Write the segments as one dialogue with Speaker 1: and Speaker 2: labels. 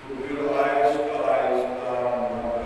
Speaker 1: تو پھر آہستہ آہستہ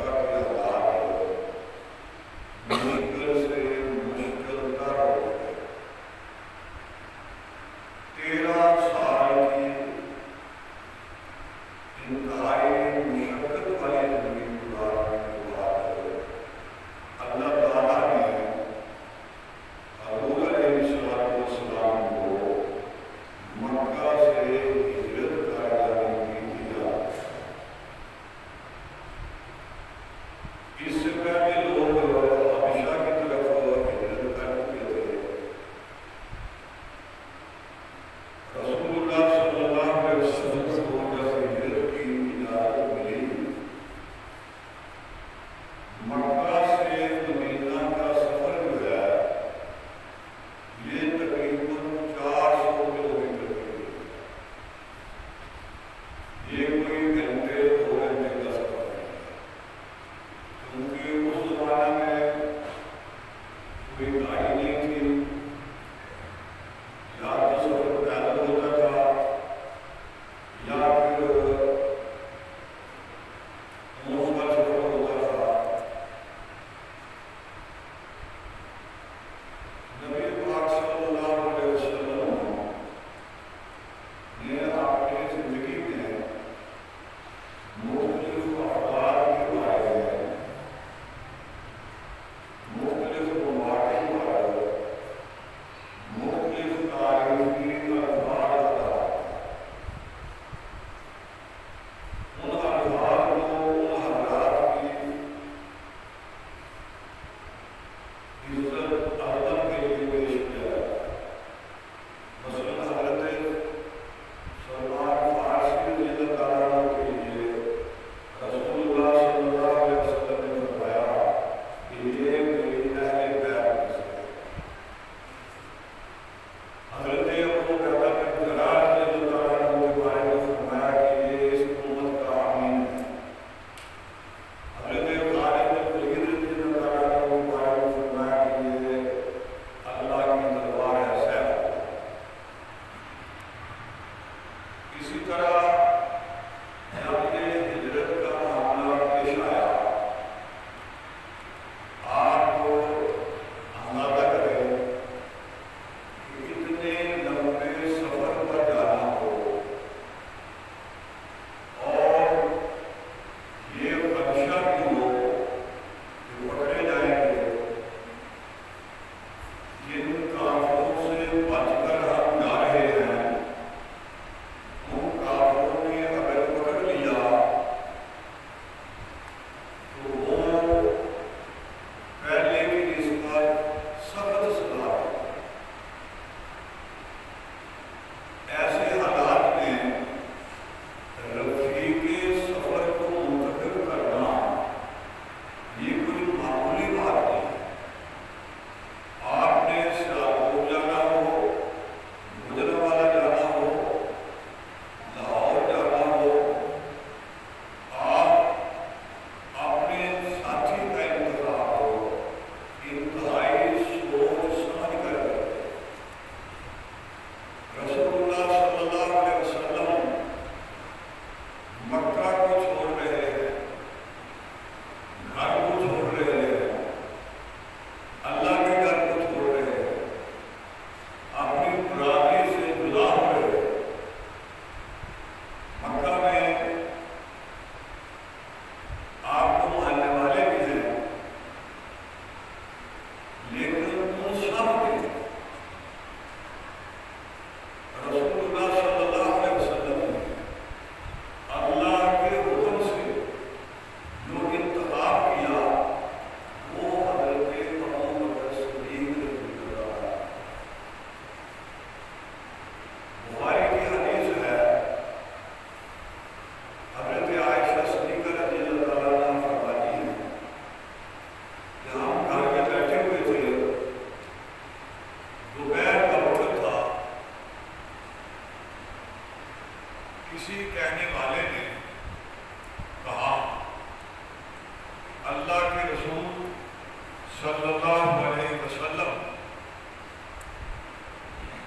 Speaker 1: صلی اللہ علیہ وسلم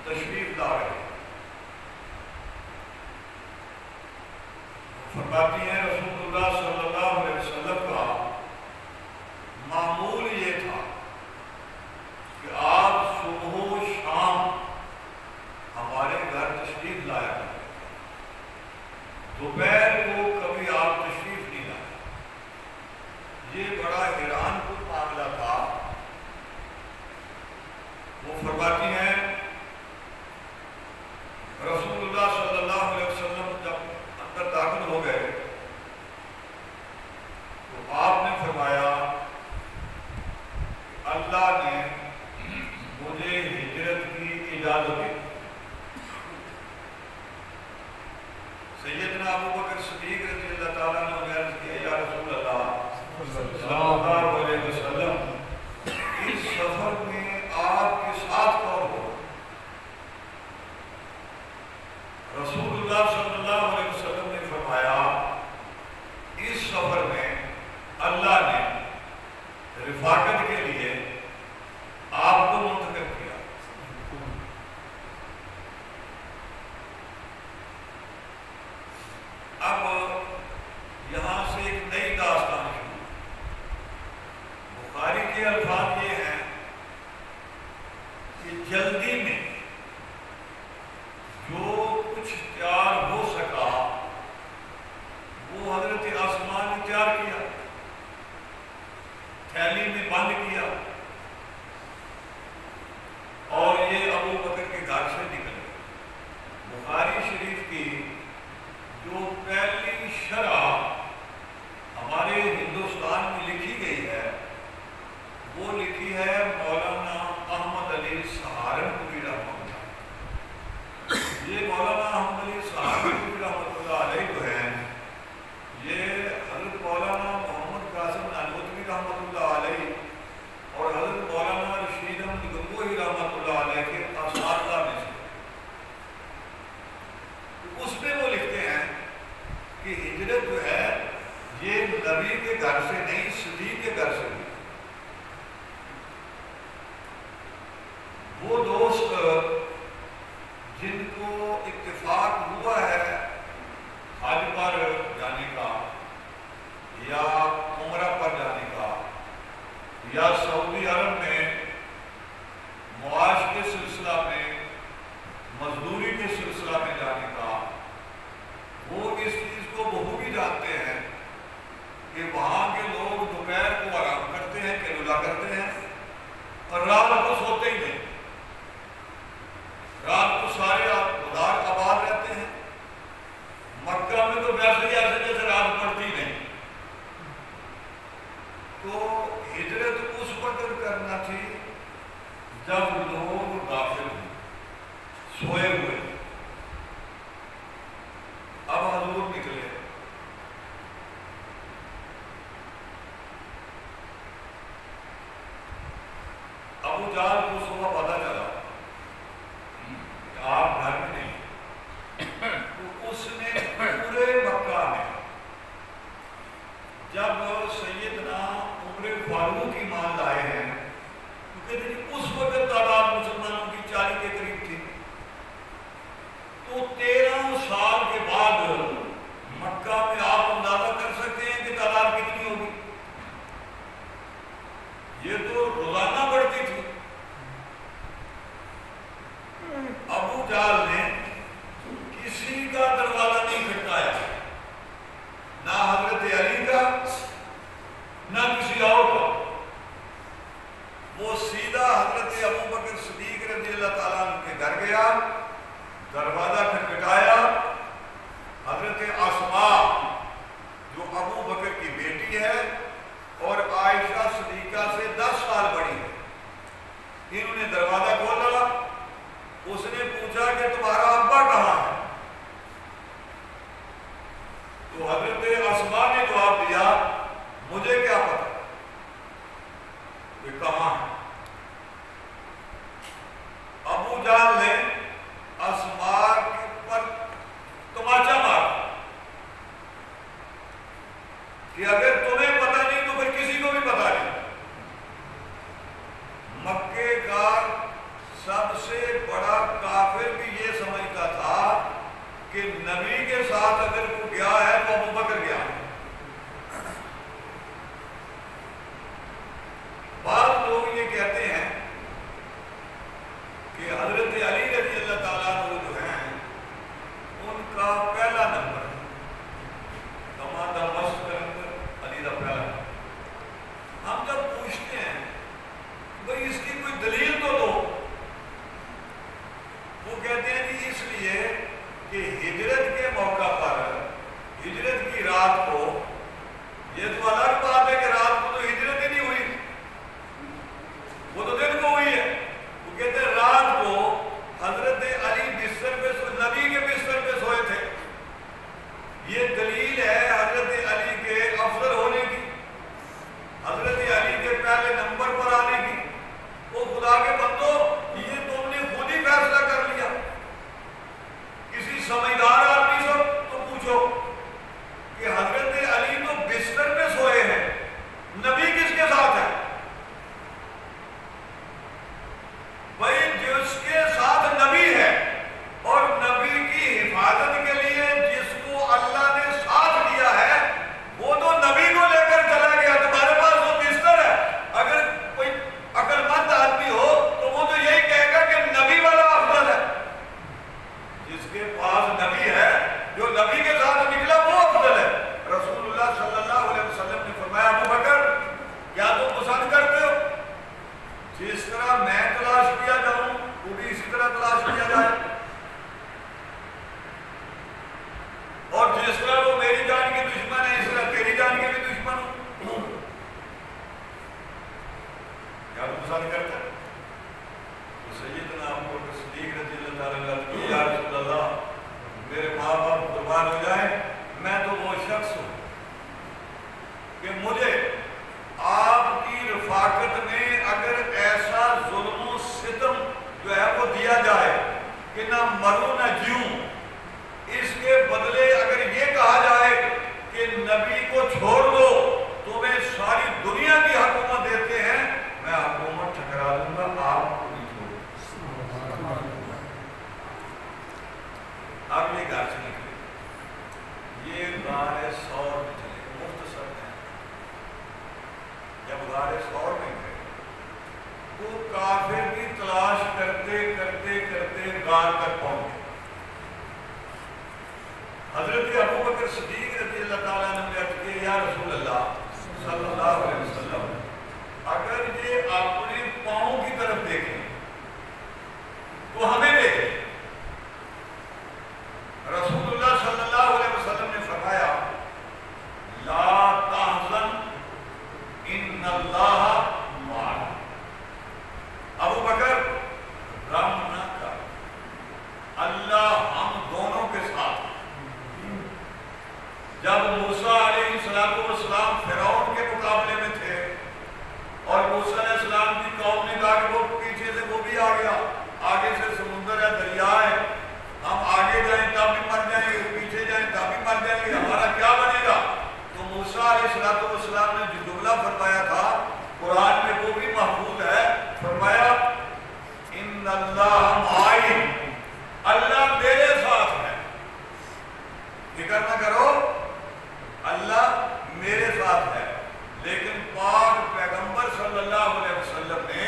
Speaker 1: تشریف لا رہے ہیں۔ فرماتی ہیں رسول اللہ صلی اللہ علیہ وسلم کا معمول یہ تھا کہ آپ صبح و شام ہمارے گھر تشریف لایا کرتے تھے، دوپہر کو کبھی آپ تشریف نہیں لائے۔ یہ بڑا حیران کن معاملہ تھا۔ وہ فرماتی ہیں رسول اللہ صلی اللہ علیہ وسلم جب اندر داخل ہو گئے تو آپ نے فرمایا اللہ نے مجھے ہجرت کی اجازت دی۔ سیدنا ابو بکر صدیق رضی اللہ تعالیٰ نے عرض کیا یا رسول اللہ صلی اللہ علیہ وسلم اس سفر میں آپ کے ساتھ کون ہو؟ رسول اللہ صلی اللہ علیہ وسلم نے فرمایا اس سفر میں اللہ نے رفاقت کے لیے آپ کو منتخب کیا۔ اب یہاں سے ایک نئی داستان شروع۔ بخاری کے الفاظ یہ ہیں کہ جلدی میں جو کچھ تیار ہو سکا وہ حضرت آسمان نے تیار کیا، تھیلی میں بند کیا اور یہ ابو بکر کے گھر سے نکل گئے۔ بخاری شریف کی جو پہلی شرح ہمارے ہندوستان میں لکھی گئی ہے وہ لکھی ہے مولانا احمد علی سہارنپوری رحمۃ اللہ۔ یہ مولانا احمد علی سہارنپوری رحمۃ اللہ علیہ جو ہیں یہ حضرت مولانا محمد قاسم نانوتوی رحمۃ اللہ علیہ اور حضرت مولانا رشید احمد گنگوہی رحمۃ اللہ علیہ کے اساتذہ میں سے۔ اس میں وہ لکھتے ہیں کہ ہجرت جو ہے یہ نبی کے گھر سے نہیں صدیق کے گھر سے ہوئی۔ وہ دوست جن کو اتفاق ہوا ہے حج پر جانے کا یا عمرہ پر جانے کا یا سعودی عرب میں معاش کے سلسلہ میں مزدوری کے سلسلہ میں جانے کا، وہ اس چیز کو بخوبی جانتے ہیں کہ وہاں کے لوگ دوپہر کو آرام کرتے ہیں، قیلولہ کرتے ہیں اور رات کو سوتے ہی نہیں۔ رات کو سارے مدار آباد رہتے ہیں۔ مکہ میں تو ویسے ہی ایسے جیسے رات پڑتی نہیں۔ تو ہجرت اس وقت کرنا تھی جب لوگ غافل ہیں، سوئے ہوئے۔ اب حضور نکلے، ابو جہل کو صبح پتہ چلا کہ آپ گھر میں نہیں، تو اس نے پورے مکہ میں جب سیدنا عمر فاروق ایمان لائے ہیں، کیونکہ اس وقت تعداد مسلمانوں کی 40 کے قریب تھی، تو 13 سال کے بعد مکہ میں آپ اندازہ کر سکتے ہیں کہ تعداد کتنی ہوگی۔ یہ تو روزانہ بڑھتی تھی۔ ابو جہل نے کسی کا دروازہ نہیں کھٹکایا، نہ حضرت علی کا نہ کسی اور کا۔ وہ سیدھا حضرت ابو بکر صدیق رضی اللہ تعالیٰ عنہ کے گھر گیا، دروازہ کھٹکھٹایا۔ حضرت اسماء جو ابو بکر کی بیٹی ہے اور عائشہ صدیقہ سے 10 سال بڑی ہے، انہوں نے دروازہ کھولا۔ اس نے پوچھا کہ تمہارا ابا کہاں ہے؟ تو حضرت اسماء نے جواب دیا مجھے کیا پتا کہ کہاں ہے۔ ابو جہل نے اسماء پر تماچا مارا کہ اگر تمہیں پتہ نہیں تو پھر کسی کو بھی پتہ نہیں۔ غار تک پہنچے۔ حضرت ابو بکر صدیق رضی اللہ تعالیٰ عنہ نے عرض کیا یا رسول اللہ صلی اللہ علیہ وسلم اگر یہ اپنے پاؤں کی طرف دیکھیں تو ہمیں دیکھیں۔ رسول اللہ صلی اللہ علیہ وسلم نے فرمایا لا تحزن ان اللہ معنا۔ ابو بکر غم نہ کر، اللہ ہم دونوں کے ساتھ۔ جب موسیٰ علیہ السلام فرعون کے مقابلے میں تھے اور موسیٰ علیہ السلام کی قوم نے کہا کہ وہ پیچھے سے وہ بھی آ گیا، آگے سے سمندر ہے، دریا ہے، ہم آگے جائیں تب بھی مر جائیں گے، پیچھے جائیں تب بھی مر جائیں گے، ہمارا کیا بنے گا؟ تو موسیٰ علیہ السلام نے جو جملہ فرمایا تھا قرآن میں وہ بھی محفوظ ہے، فرمایا ان اللہ معی، اللہ میرے ساتھ ہے، فکر نہ کرو اللہ میرے ساتھ ہے۔ لیکن پاک پیغمبر صلی اللہ علیہ وسلم نے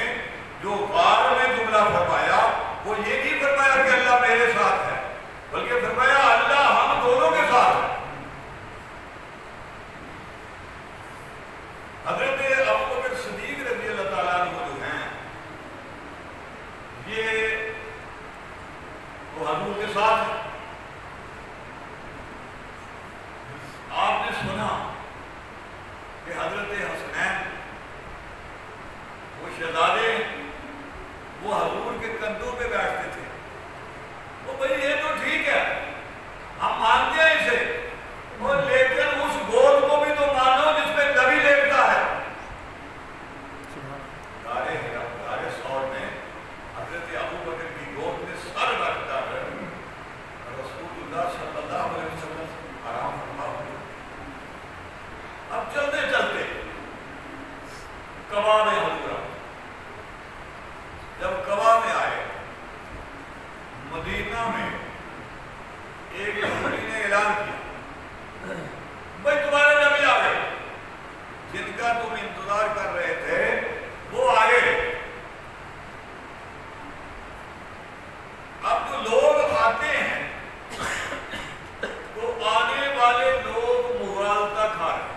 Speaker 1: جو غار میں جملہ فرمایا وہ یہ نہیں فرمایا کہ اللہ میرے ساتھ ہے، بلکہ فرمایا اللہ ہم دونوں کے ساتھ ہے۔ حضرت ابو بکر صدیق رضی اللہ تعالیٰ عنہ جو ہیں یہ وہ حضور کے ساتھ ہیں۔ آپ نے سنا کہ حضرت حسنین وہ شہزادے وہ حضور کے کندھوں پہ بیٹھتے تھے۔ وہ بھئی یہ تو ٹھیک ہے، ہم مانتے ہیں اسے، اور لیکن اس گود کو بھی تو مانو جس پہ نبی لیٹتا ہے۔ غار ثور میں حضرت ابو بکر کی گود میں سر رکھتا ہے رسول اللہ صلی اللہ علیہ وسلم آرام فرما ہوئے۔ اب چلتے چلتے کعبہ میں حضور آئے۔ جب کعبہ میں آئے مدینہ میں ایک یہودی نے اعلان کیا بھائی تمہارے نبی آ گئے، جن کا تم انتظار کر رہے تھے وہ آئے۔ اب جو لوگ آتے ہیں تو آنے والے لوگ مغالطہ کھا رہے ہیں۔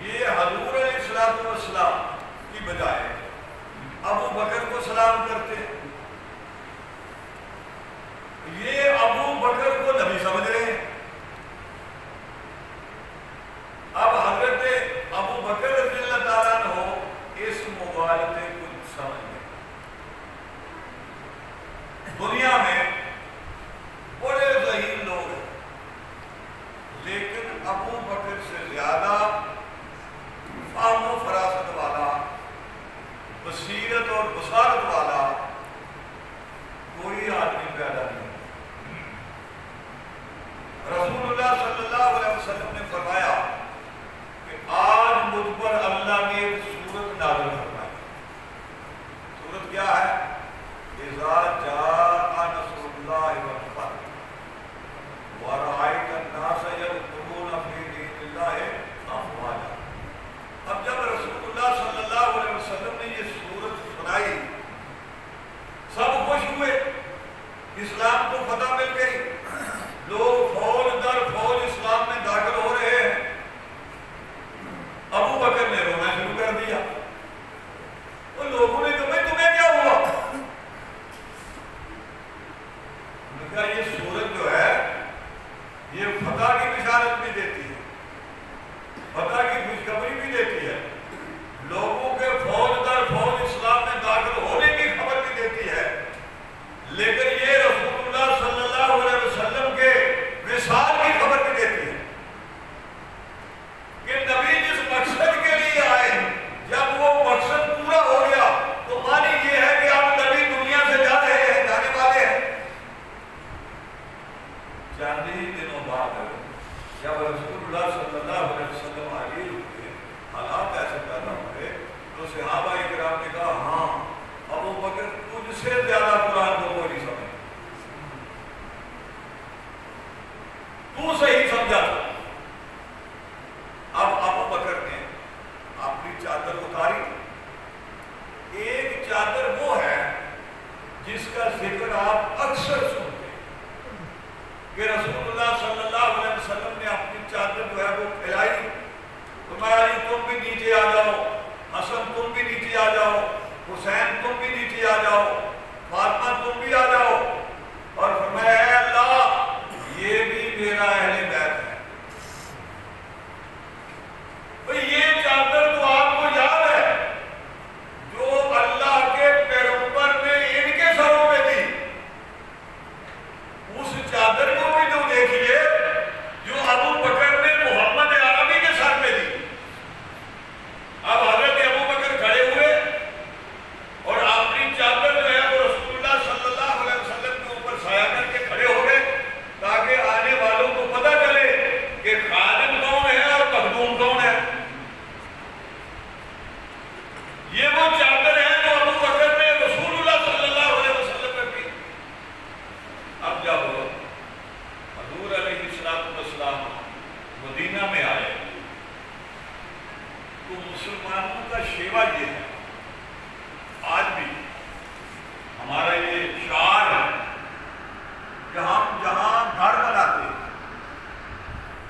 Speaker 1: یہ حضور علیہ السلام کی بجائے ابو بکر کو سلام کرتے ہیں، یہ ابو بکر کو نبی سمجھ رہے ہیں۔ اب حضرت ابو بکر رضی اللہ تعالیٰ عنہ اس مغالطے کو سمجھ گئے۔ دنیا میں بڑے ذہین لوگ ہیں، لیکن ابو بکر سے زیادہ فہم و فراست والا، بصیرت اور بصارت والا کوئی آدمی پیدا نہیں۔ رسول اللہ صلی اللہ علیہ وسلم نے فرمایا کہ آج مجھ پر اللہ نے ایک سورت نازل فرمائی۔ سورت کیا ہے؟ اذا جاء نصر اللہ والفتح ورأيت الناس يدخلون في دين الله افواجا۔ اب جب رسول اللہ صلی اللہ علیہ وسلم نے یہ سورت سنائی سب خوش ہوئے، اسلام کو فتح مل گئی، لوگ فوج در فوج اسلام میں داخل ہو رہے ہیں۔ ابو بکر نے رونا شروع کر دیا۔ تو لوگوں نے کہا بھائی تمہیں کیا ہوا؟ انہوں نے کہا یہ سورت جو ہے یہ فتح کی بشارت بھی دیتی ہے، فتح کی خوشخبری بھی دیتی ہے، لوگوں کے فوج در فوج اسلام میں داخل ہونے کی خبر بھی دیتی ہے، لیکن یہ رسول اللہ صلی اللہ علیہ وسلم کے وصال کی خبر بھی دیتی ہے کہ نبی جس مقصد کے لیے آئے جب وہ مقصد پورا ہو گیا تو معنی یہ ہے کہ آپ نبی دنیا سے جا رہے ہیں، جانے والے ہیں۔ چند ہی دنوں بعد جب رسول اللہ صلی اللہ علیہ وسلم آگے ہوئے، حالات ایسے پیدا ہوئے تو صحابہ اکرام نے کہا ہاں ابو بکر تجھ سے زیادہ قرآن کو کوئی نہیں سمجھ، تو صحیح سمجھا تھا۔ اب ابو بکر نے اپنی چادر اتاری۔ ایک چادر وہ ہے تو مسلمانوں کا شیوا یہ ہے، آج بھی ہمارا یہ شعار ہے کہ ہم جہاں گھر بناتے ہیں،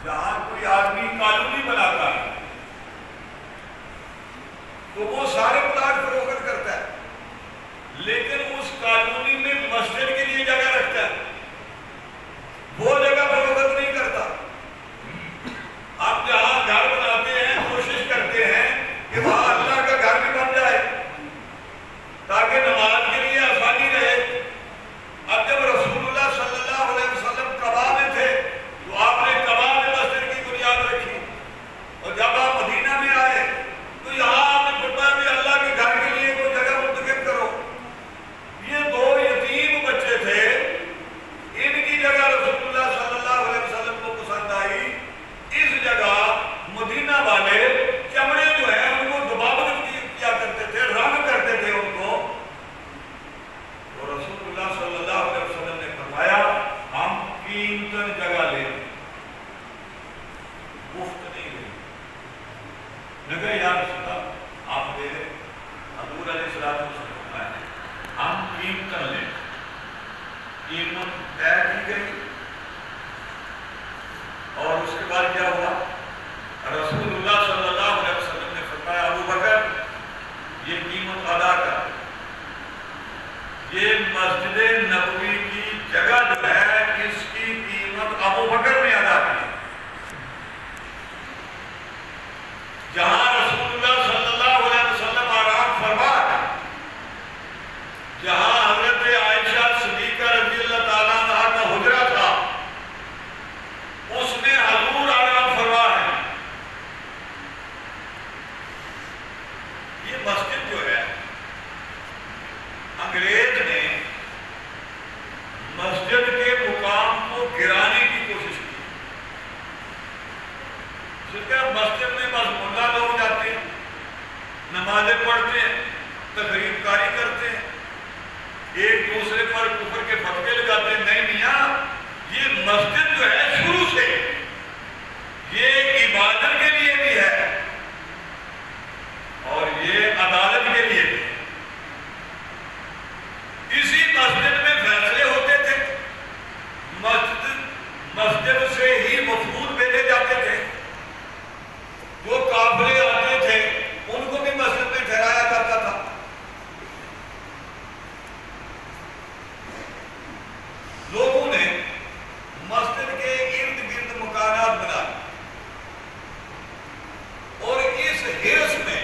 Speaker 1: جہاں کوئی آدمی کالونی بناتا ہے تو وہ سارے پلاٹ فروخت کرتا ہے، لیکن اس کالونی میں مسجد کے لیے جگہ رکھتا ہے، وہ جگہ فروخت نہیں کرتا۔ آپ جہاں گھر بناتے ہیں کوشش کرتے ہیں کہ وہاں اللہ کا گھر بھی بن جائے تاکہ نماز کے لیے آسانی رہے۔ اب جب رسول اللہ صلی اللہ علیہ وسلم قبا میں تھے تو آپ نے قبا میں مسجد کی بنیاد رکھی، اور جب آپ مدینہ میں آئے تو یہاں آپ نے فرمایا بھی اللہ کے گھر کے لیے کوئی جگہ منتخب کرو۔ یہ دو یتیم بچے تھے، ان کی جگہ رسول اللہ صلی اللہ علیہ وسلم کو پسند آئی۔ اس جگہ مدینہ والے چمڑے جو ہے ان کو دباوت کیا کرتے تھے، رنگ کرتے تھے ان کو، اور رسول اللہ صلی اللہ علیہ وسلم نے فرمایا ہم قیمتی جگہ لیں، مفت نہیں لیں۔ میں کہا یا رسول اللہ آپ دے دیں، حضور علیہ السلام نے فرمایا ہم قیمتی لیں۔ قیمت طے کی گئی، اور اس کے بعد کیا ہوا؟ رسول اللہ صلی اللہ علیہ وسلم نے فرمایا ابو بکر یہ قیمت ادا کر، یہ مسجد نبوی کی جگہ جو ہے اس کی قیمت ابو بکر نے ادا کی۔ جہاں رسول اللہ صلی اللہ علیہ وسلم آرام فرما، جہاں حضرت عائشہ صدیقہ رضی اللہ تعالیٰ عنہا کا حجرہ تھا، اس میں حضور آرام فرما ہے۔ یہ مسجد جو ہے انگریز نے مسجد کے مقام کو گرانے کی کوشش کی۔ مسجد میں بس ملا لوگ جاتے ہیں، نمازیں پڑھتے ہیں، تقریب کاری کرتے ہیں، ایک دوسرے پر کفر کے فتوے لگاتے ہیں۔ نہیں میاں، یہ مسجد جو ہے شروع سے یہ عبادت کے لیے بھی ہے اور یہ عدالت کے لیے بھی ہے۔ اسی مسجد میں فیصلے ہوتے تھے، مسجد سے ہی مفروض بھیجے جاتے تھے، جو قافلے آتے تھے ان کو بھی مسجد میں ٹھہرایا جاتا تھا۔ لوگوں نے مسجد کے ارد گرد مکانات بنا لی، اور اس حرص میں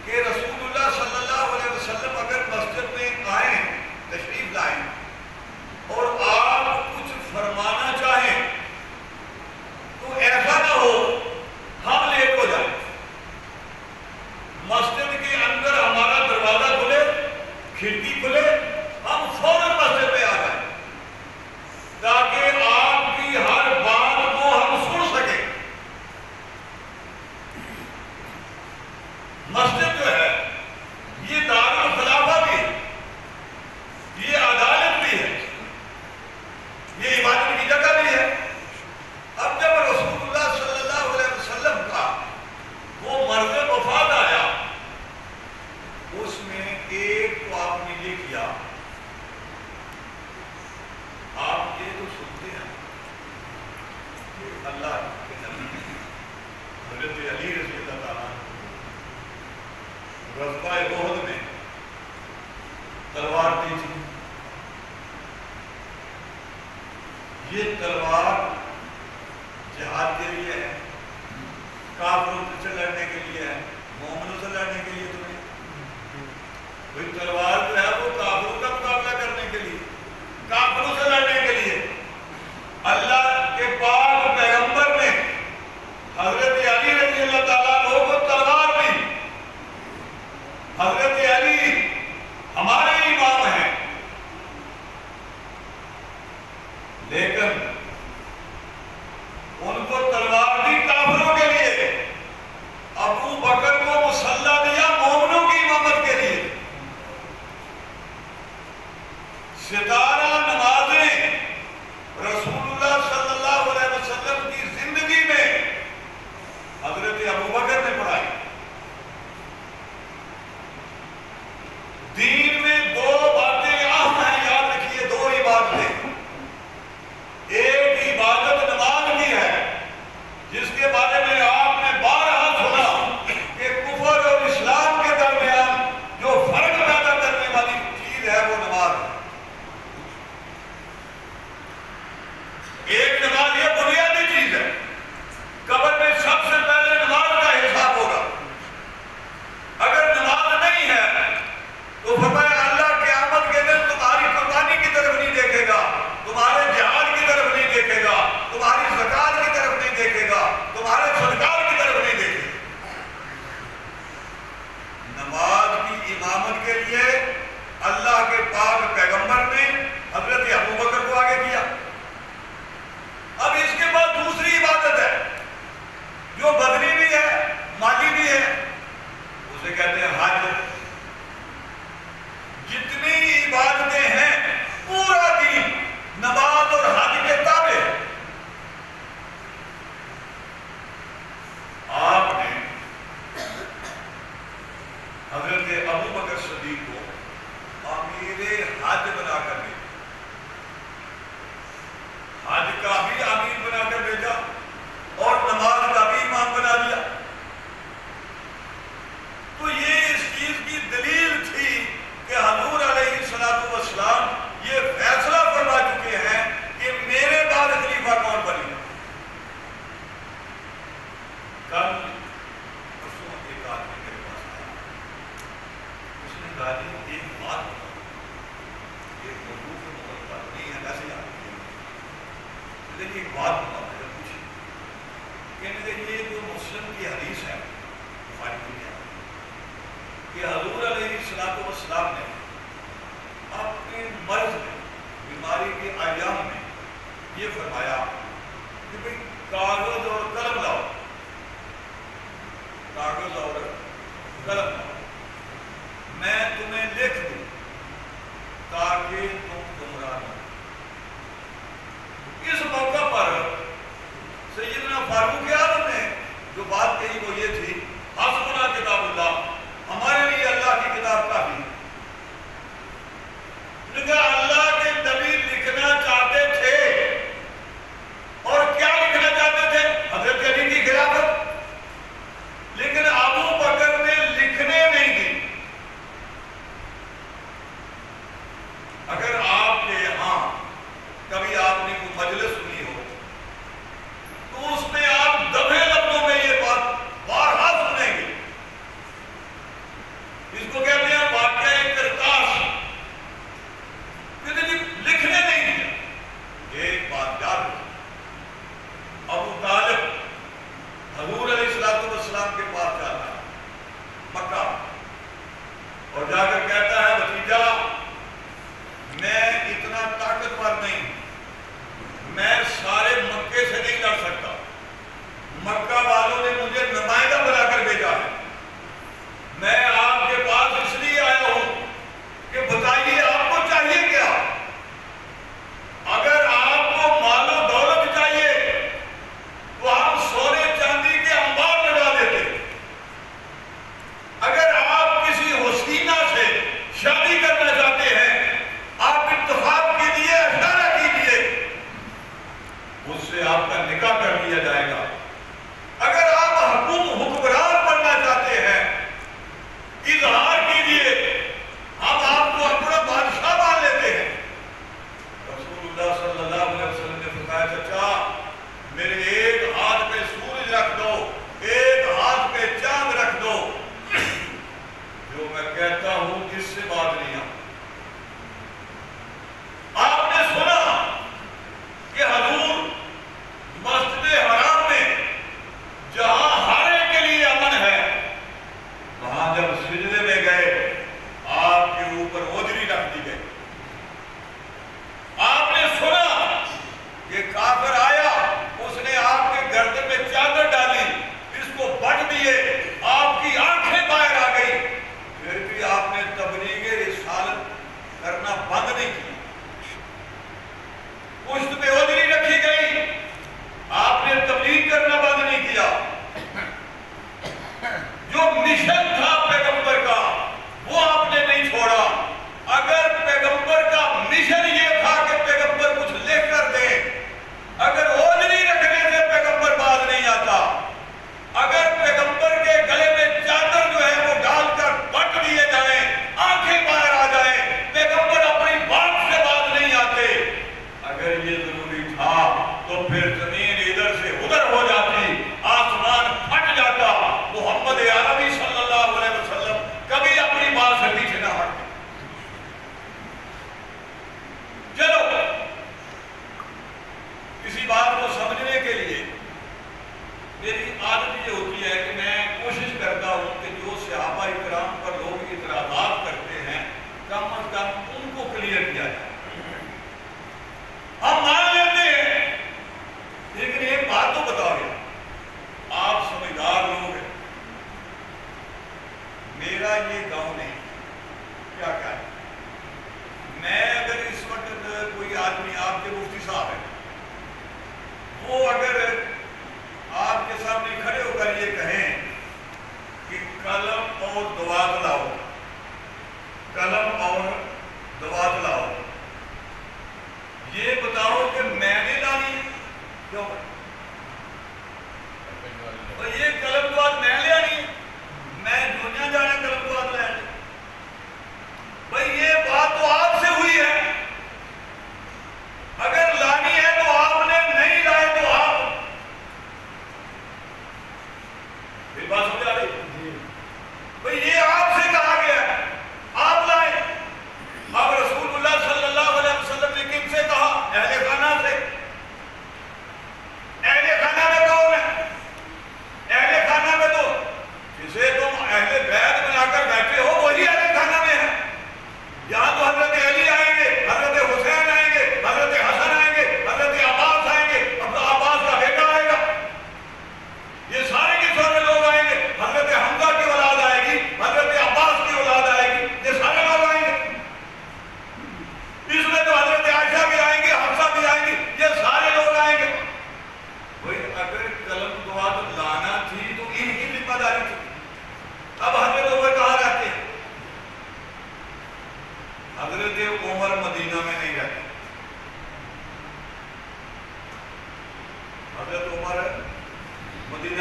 Speaker 1: کہ رسول اللہ صلی اللہ علیہ وسلم اگر مسجد میں آئیں، تشریف لائیں اور آپ کچھ فرمانا چاہیں تو ایسا نہ ہو ہم لیٹ ہو جائیں، مسجد کے اندر ہمارا دروازہ کھلے، کھڑکی کھلے، ہم فوراً مسجد میں آ جائیں تاکہ آپ کی ہر بات کو ہم سن سکیں۔ مسجد جو ہے یہ دار الخلافہ بھی ہے، یہ عدالت بھی ہے، یہ عبادت کی جگہ بھی ہے۔ اب جب رسول اللہ صلی اللہ علیہ وسلم کا وہ مرض وفات آیا، اس میں ایک تو آپ نے یہ کیا، آپ یہ تو سنتے ہیں کہ اللہ کے نبی حضرت علی رضی اللہ تعالیٰ غزوہ احد میں تلوار دی تھی۔ یہ تلوار جہاد کے لیے ہے، کافروں سے لڑنے کے لیے ہے، مومنوں سے لڑنے کے لیے تو نہیں۔ وہی تلوار جو ہے وہ کافروں کا مقابلہ کرنے کے لیے، کافروں سے لڑنے کے لیے۔ اللہ کے پاک پیغمبر نے حضرت علی رضی اللہ تعالیٰ عنہ کو تلوار دی۔ حضرت علی ہمارے امام ہیں، لیکن جو بدنی بھی ہے مالی بھی ہے، اسے کہتے ہیں حج۔ جتنی عبادتیں ہیں پورا دین نماز اور حج کے تابع۔ آپ نے حضرت ابو بکر صدیق کو امیر حج بنا کر دیا، حج کا بھی امیر بنا کر بھیجا اور نماز کا بھی امام بنا دیا۔ تو یہ اس چیز کی دلیل تھی کہ حضور علیہ الصلوۃ والسلام یہ فیصلہ فرما چکے ہیں کہ میرے بعد خلیفہ کون بنے۔ کل پرسوں ایک آدمی میرے پاس آیا، اس نے کہا جی ایک بات بتاؤ، ایک موضوع سے متعلق نہیں ہے، ایسے یاد لیکن ایک بات بتاؤ، میں نے پوچھی کہ یہ جو مسلم کی حدیث ہے بخاری کی ہے کہ حضور علیہ الصلوۃ والسلام نے اپنے مرض میں، بیماری کے ایام میں یہ فرمایا کہ بھئی کاغذ اور قلم لاؤ، کاغذ اور قلم لاؤ، میں تمہیں لکھ دوں تاکہ تم گمراہ نہ ہو۔ اس موقع پر سیدنا فاروق اعظم نے جو بات کہی وہ یہ تھی، حسبنا کتاب اللہ، ہمارے لیے اللہ کی کتاب کافی۔ لیکن اللہ کے نبی لکھنا چاہتے تھے، اور کیا لکھنا چاہتے تھے؟ حضرت علی کی خلافت۔ لیکن ابو بکر نے لکھنے نہیں دی۔ اگر آپ کے یہاں کبھی آپ نے کوئی مجلس سنی ہو تو اس میں آپ دبے لفظوں میں یہ بات بارہا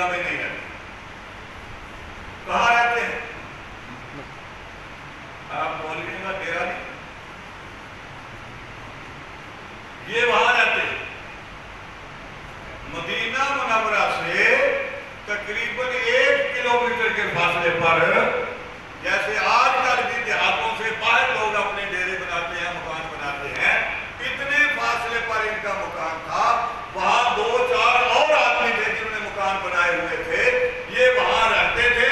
Speaker 1: مدینہ میں نہیں رہتے. کہاں رہتے ہیں؟ آپ مولوی کا ڈیرا نہیں، یہ وہاں رہتے ہیں. مدینہ منورہ سے تقریباً 1 کلومیٹر کے فاصلے پر، جیسے آج کل بھی دیہاتوں سے باہر لوگ اپنے ڈیرے بناتے ہیں، مکان بناتے ہیں، اتنے فاصلے پر ان کا مکان تھا. وہاں 2-4 اور آدمی تھے جنہوں نے مکان بنائے ہوئے تھے، یہ وہاں رہتے تھے.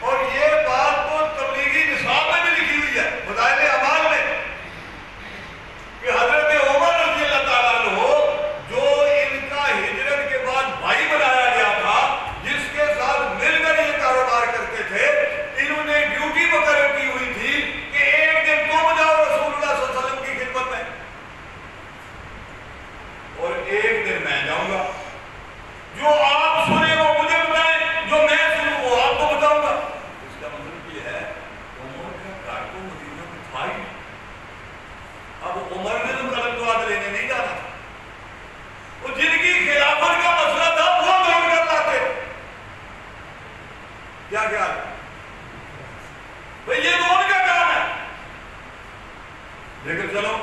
Speaker 1: اور یہ بات تو تبلیغی نصاب میں بھی لکھی ہوئی ہے، فضائل اعمال میں، کہ حضرت عمر رضی اللہ تعالیٰ عنہ جو ان کا ہجرت کے بعد بھائی بنایا گیا تھا، جس کے ساتھ مل کر یہ کاروبار کرتے تھے، انہوں نے ڈیوٹی مقرر کی ہوئی تھی کہ ایک دن تم جاؤ رسول اللہ صلی اللہ علیہ وسلم کی خدمت میں اور ایک دن میں جاؤں گا. جو آپ سنیں وہ مجھے بتائیں، جو میں سنوں وہ آپ کو بتاؤں گا. اس کا مطلب یہ ہے عمر کا گھر تو مدینہ میں تھا ہی. اب عمر نے تو قلم دعات لینے نہیں جانا تھا، وہ جن کی خلافت کا مسئلہ تھا وہ دور کر لاتے. کیا خیال ہے بھئی؟ یہ تو ان کا کام ہے. لیکن چلو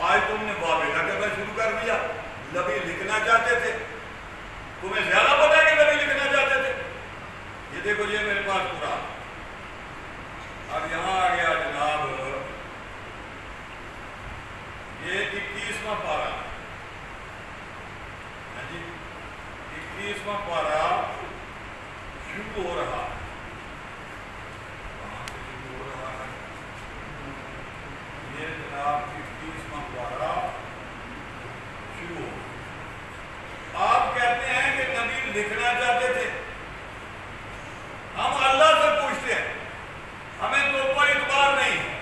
Speaker 1: آج تم نے واضح کرنا شروع کر دیا. نبی لکھنا چاہتے تھے، تمہیں زیادہ پتا ہے کہ نبی لکھنا چاہتے تھے. یہ دیکھو یہ میرے پاس قرآن، اب یہاں آ گیا جناب یہ 21واں پارہ. ہاں جی 21واں پارہ شروع ہو رہا ہے. کہاں سے شروع ہو رہا ہے؟ یہ جناب 21واں پارہ شروع ہو. آپ کہتے ہیں کہ نبی لکھنا چاہتے تھے. ہم اللہ سے پوچھتے ہیں، ہمیں تو پر اعتبار نہیں ہے.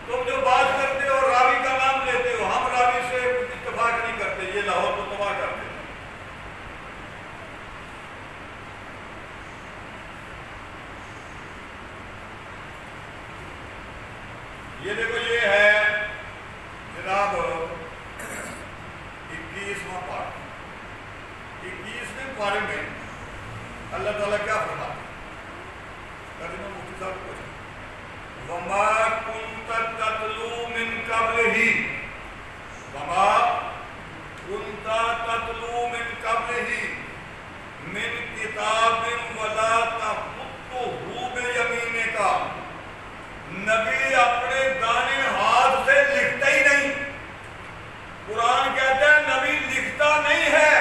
Speaker 1: تم جو بات کرتے ہو راوی کا نام لیتے ہو، ہم راوی سے اتفاق نہیں کرتے. یہ لاہور کو تباہ کرتے ہیں. یہ دیکھو یہ ہے جناب 21واں پارہ. 21ویں پارے میں اللہ تعالیٰ کیا فرماتے ہیں؟ ترجمہ مفتی صاحب کو پوچھیں. وَمَا كُنْتَ تَتْلُو مِنْ قَبْلِهِ وَمَا كُنْتَ تَتْلُو مِنْ قَبْلِهِ مِنْ كِتَابٍ وَلَا تَخُطُّهُ بِيَمِينِكَ. نبی اپنے دانے ہاتھ سے لکھتا ہی نہیں. قرآن کہتا ہے نبی لکھتا نہیں ہے.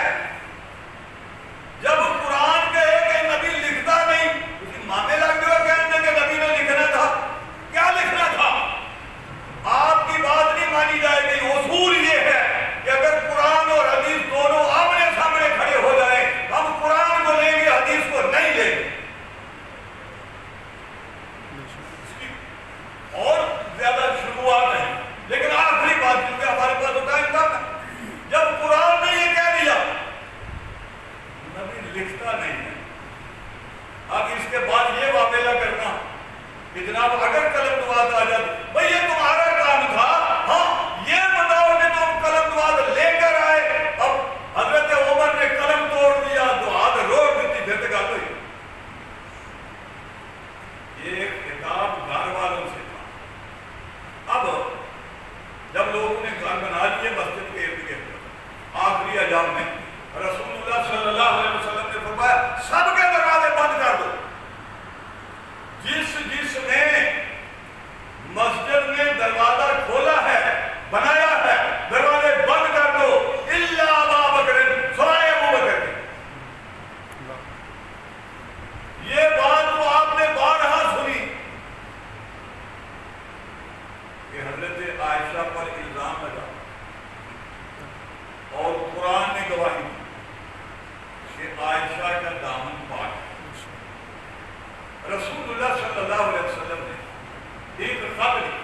Speaker 1: جب قرآن کہے کہ نبی لکھتا نہیں، اسی مانے لگ جو کہتے ہیں کہ نبی نے لکھنا تھا. کیا لکھنا تھا؟ آپ کی بات نہیں مانی جائے گی. اصول یہ ہے کہ اگر قرآن اور حدیث دونوں آمنے سامنے کھڑے ہو جائیں، ہم قرآن کو لیں گے، حدیث کو نہیں لیں گے. اور زیادہ شروعات ہیں، لیکن آخری بات کیونکہ ہمارے پاس تو ٹائم کم ہے. جب قرآن نے یہ کہہ دیا نبی لکھتا نہیں ہے، اب اس کے بعد یہ واقعہ کرنا کہ جناب اگر قلم دعات آ جاتی، بھئی یہ تمہارا کام تھا. ہاں یہ بتاؤ کہ تم قلم دعات لے کر آئے. اب حضرت عمر نے قلم توڑ دیا، دعات روڑ دیتی، پھر تک ہوئی. یہ خطاب گھر والوں سے. اب جب لوگوں نے گھر بنا لیے مسجد کے ارد گرد، آخری ایام میں رسول اللہ صلی اللہ علیہ وسلم نے فرمایا سب کے دروازے بند کر دو. جس نے مسجد میں دروازہ کھولا ہے، بنایا ہے، دروازے بند کر دو الا ابا بکر، سوائے ابو بکر کے. یہ بات تو آپ نے بارہا سنی کہ حضرت عائشہ پر الزام لگا اور قرآن نے گواہی دی کہ عائشہ کا دامن پاک ہے. رسول اللہ صلی اللہ علیہ وسلم نے ایک خط لکھا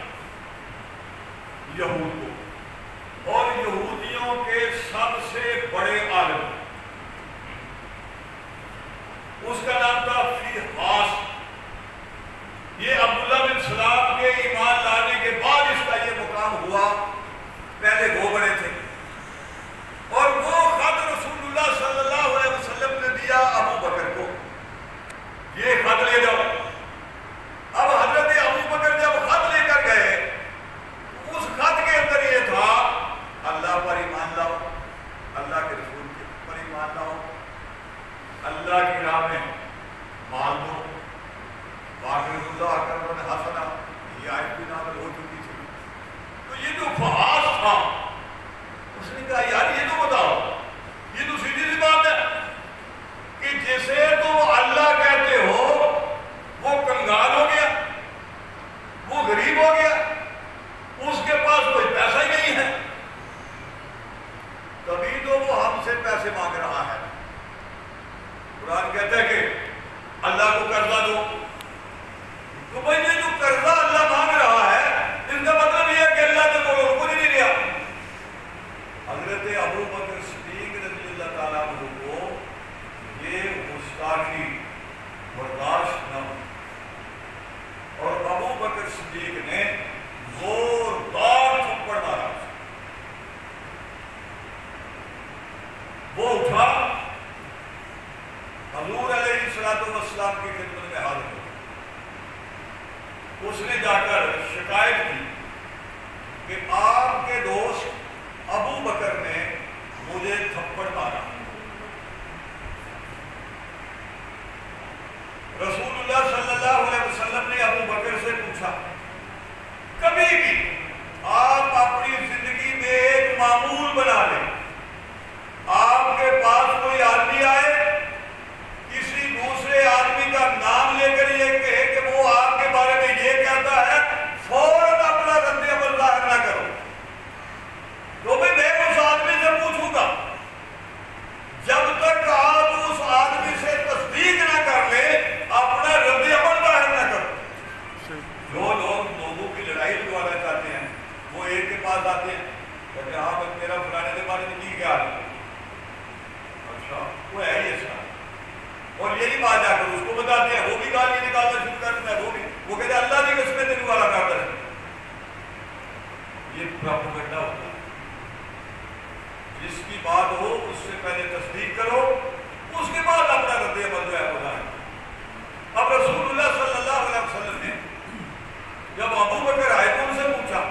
Speaker 1: یہود کو، اور یہودیوں کے سب سے بڑے عالم، اس کا نام تھا فیحاس. یہ عبداللہ بن سلام کے ایمان لانے کے بعد اس کا یہ مقام ہوا. پہلے وہ بڑے تھے. اور وہ خط رسول اللہ صلی اللہ علیہ وسلم نے دیا میں مال دو، واقعی اللہ کرم حسنا، یہ آیت بھی نازل ہو چکی تھی۔ تو یہ جو فحاش تھا اس نے کہا یار یہ تو بتاؤ، یہ تو سیدھی سی بات ہے کہ جسے تم اللہ کہتے ہو وہ کنگال ہو گیا، وہ غریب ہو گیا، اس کے پاس کوئی پیسہ ہی نہیں ہے، تبھی تو وہ ہم سے پیسے مانگ رہا ہے۔ قرآن کہتا ہے کہ اللہ کو قرضہ دو، تو بھائی یہ جو قرضہ اللہ مانگ رہا ہے اس کا مطلب یہ ہے کہ اللہ نے بولو کو نہیں دیا۔ حضرت ابو بکر صدیق رضی اللہ تعالیٰ عنہ کو یہ گستاخی برداشت نہ ہوئی اور ابو بکر صدیق نے زوردار تھپڑ مارا، وہ اٹھا حضور علیہ السلام کی خدمت میں حاضر ہو، اس نے جا کر شکایت کی کہ آپ کے دوست ابو بکر نے مجھے تھپڑ مارا۔ رسول اللہ صلی اللہ علیہ وسلم نے ابو بکر سے پوچھا کبھی بھی آپ اپنی زندگی میں ایک معمول بنا لیں، آپ کے پاس کوئی آدمی آئے کسی دوسرے آدمی کا نام لے کر یہ کہے کہ وہ آپ کے بارے میں یہ کہتا ہے، فوراً اپنا رد عمل ظاہر نہ کرو، تو میں اس آدمی سے پوچھوں گا جب تک آپ اس آدمی سے تصدیق نہ کر لیں اپنا رد عمل ظاہر نہ کرو۔ جو لوگ لوگوں کی لڑائی لگوانا چاہتے ہیں وہ ایک کے پاس آتے ہیں کہتے ہیں ہاں بس میرا فلانے کے بارے میں کی کیا ہے، اچھا وہ ہے یہ سارا، اور یہی بات جا کر اس کو بتاتے ہیں، وہ بھی گالی نکالنا شروع کرتا ہے، وہ کہتے ہیں اللہ کی قسم تیری والا کرتا ہے۔ یہ پروپیگنڈا ہوتا ہے، جس کی بات ہو اس سے پہلے تصدیق کرو، اس کے بعد اپنا رد عمل جو ہے بتائیں۔ اب رسول اللہ صلی اللہ علیہ وسلم نے جب ابو بکر آئے تو ان سے پوچھا،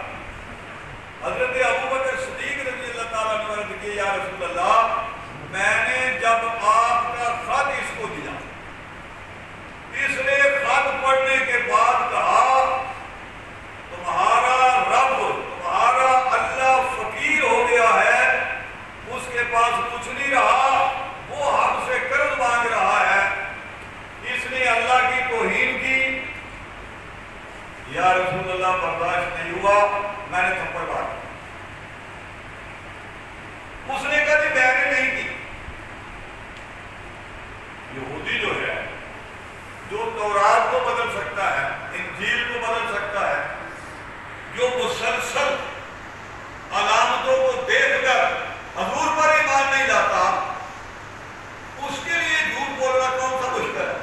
Speaker 1: حضرت ابو بکر صدیق رضی اللہ تعالیٰ عنہ نے کہا یا رسول اللہ میں نے جب آپ کا خط اس کو دیا، اس نے خط پڑھنے کے بعد کہا تمہارا رب تمہارا اللہ فقیر ہو گیا ہے، اس کے پاس کچھ نہیں رہا، وہ ہم سے قرض مانگ رہا ہے، اس نے اللہ کی توہین کی، یا رسول اللہ برداشت نہیں ہوا، میں نے تھپڑ مارا۔ اس نے کہا کہ میں نے نہیں کی۔ یہودی جو ہے جو تورات کو بدل سکتا ہے، انجیل کو بدل سکتا ہے، جو مسلسل علامتوں کو دیکھ کر حضور پر ایمان نہیں لاتا، اس کے لیے جھوٹ بولنا کون سا مشکل ہے؟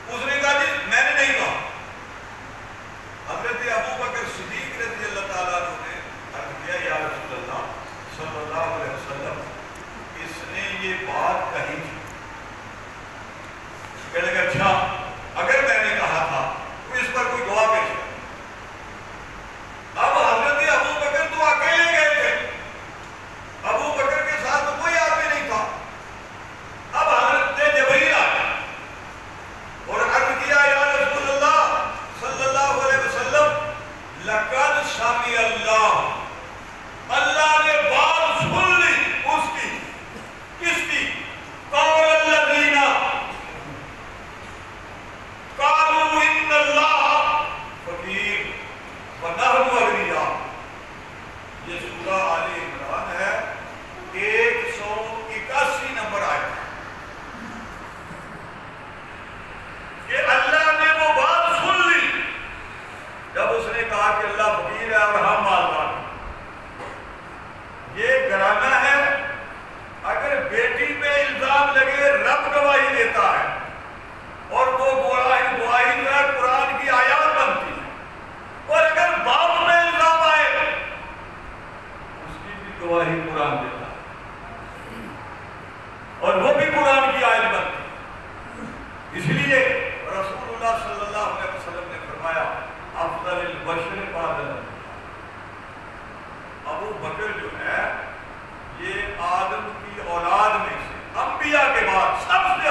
Speaker 1: اس نے کہا جی میں نے نہیں کہا۔ حضرت ابو بکر صدیق رضی اللہ تعالیٰ عنہ نے عرض کیا یا رسول اللہ صلی اللہ علیہ وسلم اس نے یہ بات کہی تھی، کہنے لگا اچھا اگر میں نے کہا تھا تو اس پر کوئی گواہ پیش کرے۔ اب حضرت ابو بکر تو اکیلے گئے تھے، ابو بکر کے ساتھ تو کوئی آدمی نہیں تھا۔ اب حضرت جبرائیل آیا اور عرض کیا یا رسول اللہ صلی اللہ علیہ وسلم لقد سمع اللہ، اللہ نے بات سن لی اس کی، کس کی؟ قول الذین قالوا ان اللہ فقیر ونحن اغنیاء۔ یہ سورہ آل عمران ہے، 181 نمبر آیت ہے کہ اللہ نے وہ بات سن لی جب اس نے کہا کہ اللہ فقیر ہے اور ہم مالدار ہیں۔ یہ گھرانہ ہے، اگر بیٹی پہ الزام لگے رب گواہی دیتا ہے اور وہ گواہی جو ہے قرآن کی آیات بنتی ہے، اور اگر باپ پہ الزام آئے اس کی بھی گواہی قرآن دیتا ہے اور وہ بھی قرآن کی آیت بنتی ہے۔ اس لیے رسول اللہ صلی اللہ علیہ وسلم نے فرمایا افضل البشر بعد الانبیاء، ابو بکر جو ہے یہ آدم کی اولاد میں سے انبیاء کے بعد سب سے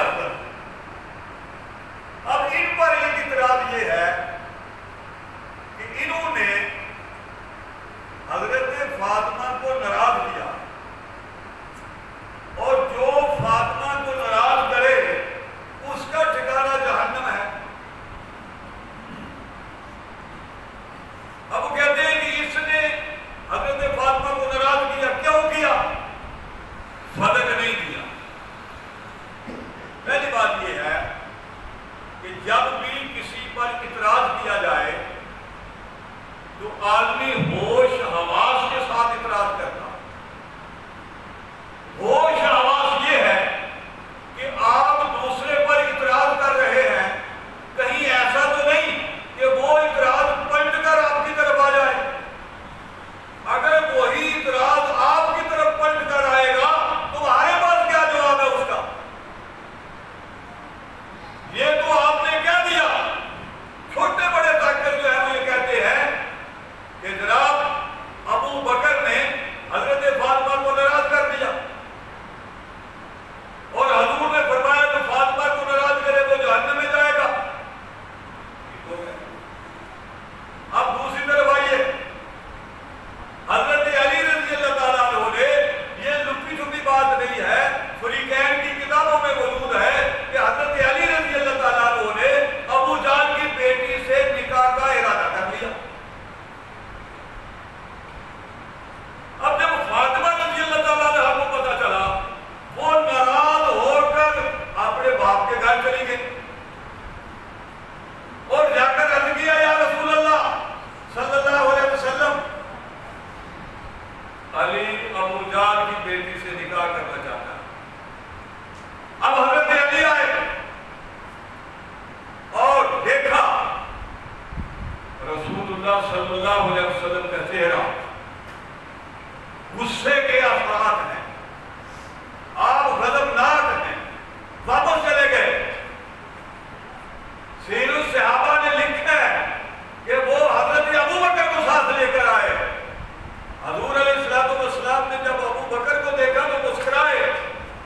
Speaker 1: آپ کے گھر چلی گئی اور جا کر عرض کیا یا رسول اللہ صلی اللہ علیہ وسلم علی ابو جہل کی بیٹی سے نکاح کرنا چاہتا ہے۔ اب حضرت علی آئے اور دیکھا رسول اللہ صلی اللہ علیہ وسلم کا چہرہ غصے کے اثرات ہیں، آپ غضبناک ہیں، واپس چلے گئے۔ سیر الصحابہ نے لکھا ہے کہ وہ حضرت ابو بکر کو ساتھ لے کر آئے۔ حضور علیہ السلام نے جب ابو بکر کو دیکھا تو مسکرائے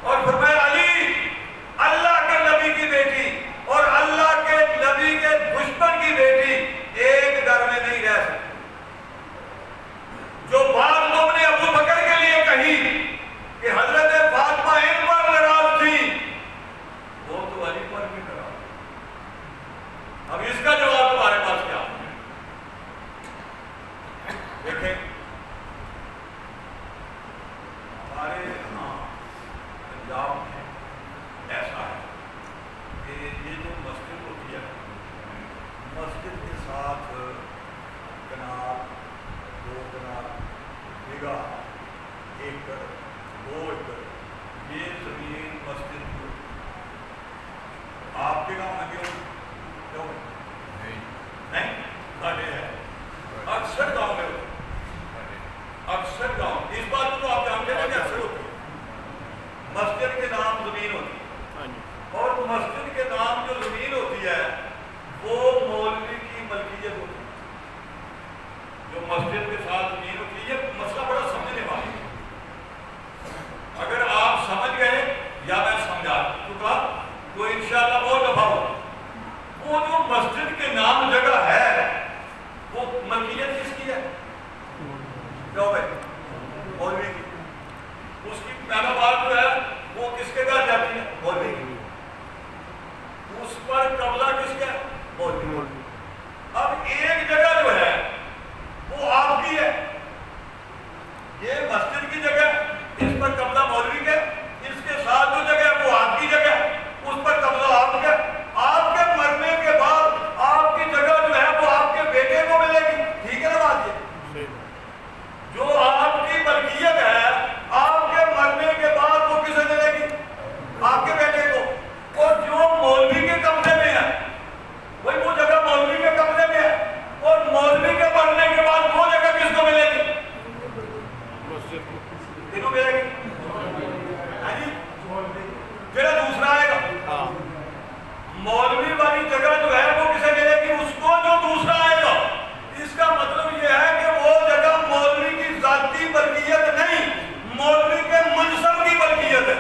Speaker 1: اور فرمایا علی اللہ کے نبی کی بیٹی اور اللہ کے نبی کے دشمن کی بیٹی ایک گھر میں نہیں رہ سکتی۔ جو بات تم نے ابو بکر کے لیے کہی کہ حضرت فاطمہ ان پر ناراض تھی، وہ تو علی پر بھی ناراض۔ اب اس کا جواب تمہارے پاس کیا ہے؟ دیکھیں ہمارے یہاں پنجاب میں ایسا ہے کہ یہ جو مسجد ہوتی ہے، مسجد کے ساتھ کنال، 2 کنال، بگھا، ایکڑ، 2 ایکڑ یہ زمین مسجد کی ہوتی ہے۔ آپ کے گاؤں میں کیوں نہیں ساڑھے ہے، اکثر گاؤں میں ہوتی ہے، اکثر گاؤں اس بات کو آپ جانتے ہیں کہ اکثر ہوتی ہے۔ مسجد کے نام زمین ہوتی ہے اور مسجد کے نام جو زمین ہوتی ہے وہ مولوی کی ملکیت ہوتی ہے۔ جو مسجد کے ساتھ زمین ہوتی ہے، یہ مسئلہ بڑا سمجھنے والا ہے۔ اگر آپ سمجھ گئے یا میں سمجھا چکا تو انشاءاللہ بہت دفعہ ہوگا۔ وہ جو مسجد کے نام جگہ ہے وہ ملکیت کس کی ہے؟ جو ہے مولوی کی۔ اس کی پیداوار جو ہے وہ کس کے گھر جاتی ہے؟ مولوی کی۔ اس پر قبضہ کس کا ہے؟ مولوی۔ اب ایک جگہ جو ہے وہ آپ کی ہے، یہ مسجد کی جگہ، اس پر قبضہ مولوی کے، اس کے ساتھ جو جگہ ہے وہ آپ کی جگہ، اس پر قبضہ آپ کا۔ آپ کے مرنے کے بعد آپ کی جگہ جو ہے وہ آپ کے بیٹے کو ملے گی، ٹھیک ہے نا بات؟ یہ جو آپ کی ملکیت ہے آپ کے مرنے کے بعد وہ کسے ملے گی؟ آپ کے بیٹے کو۔ اور جو مولوی کے قبضے میں ہے وہی وہ جگہ مولوی کے قبضے میں ہے، اور مولوی کے مرنے کے بعد وہ جگہ کس کو ملے گی؟ کنوں ملے گی؟ پھر دوسرا آئے گا، مولوی والی جگہ جو ہے وہ کسے ملے گی؟ اس کو جو دوسرا آئے گا۔ اس کا مطلب یہ ہے کہ وہ جگہ مولوی کی ذاتی ملکیت نہیں، مولوی کے منصب کی ملکیت ہے۔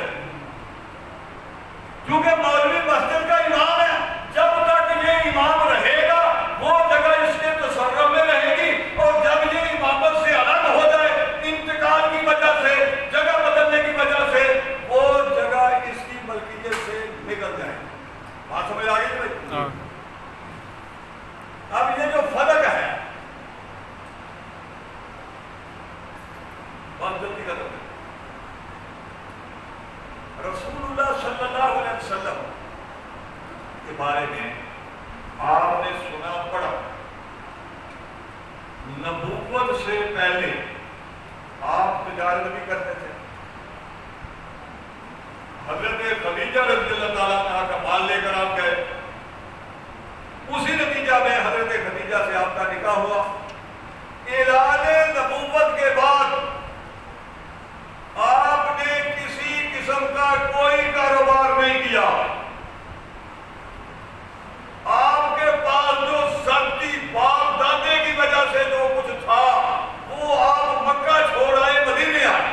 Speaker 1: کیونکہ مولوی مسجد کا امام ہے، جب تک یہ امام رہے گا وہ جگہ اس کے تصرف میں رہے گی، اور جب یہ امامت سے الگ ہو جائے انتقال کی وجہ سے، جگہ بدلنے کی وجہ سے، وہ جگہ اس کی ملکیت سے نکل جائے گی۔ بات سمجھ آ گئی بھائی؟ اب یہ جو فرق ہے بات جلدی ختم ہے۔ رسول اللہ صلی اللہ علیہ وسلم کے بارے میں آپ نے سنا پڑھا، نبوت سے پہلے آپ تجارت بھی کرتے تھے۔ حضرت خدیجہ رضی اللہ تعالیٰ عنہ کا مال لے کر آپ گئے، اسی نتیجہ میں حضرت خدیجہ سے آپ کا نکاح ہوا۔ اعلان نبوت کے بعد آپ نے کسی قسم کا کوئی کاروبار نہیں کیا۔ آپ کے پاس جو ذاتی باپ دادے کی وجہ سے جو کچھ تھا وہ آپ مکہ چھوڑ آئے، مدینے آئے۔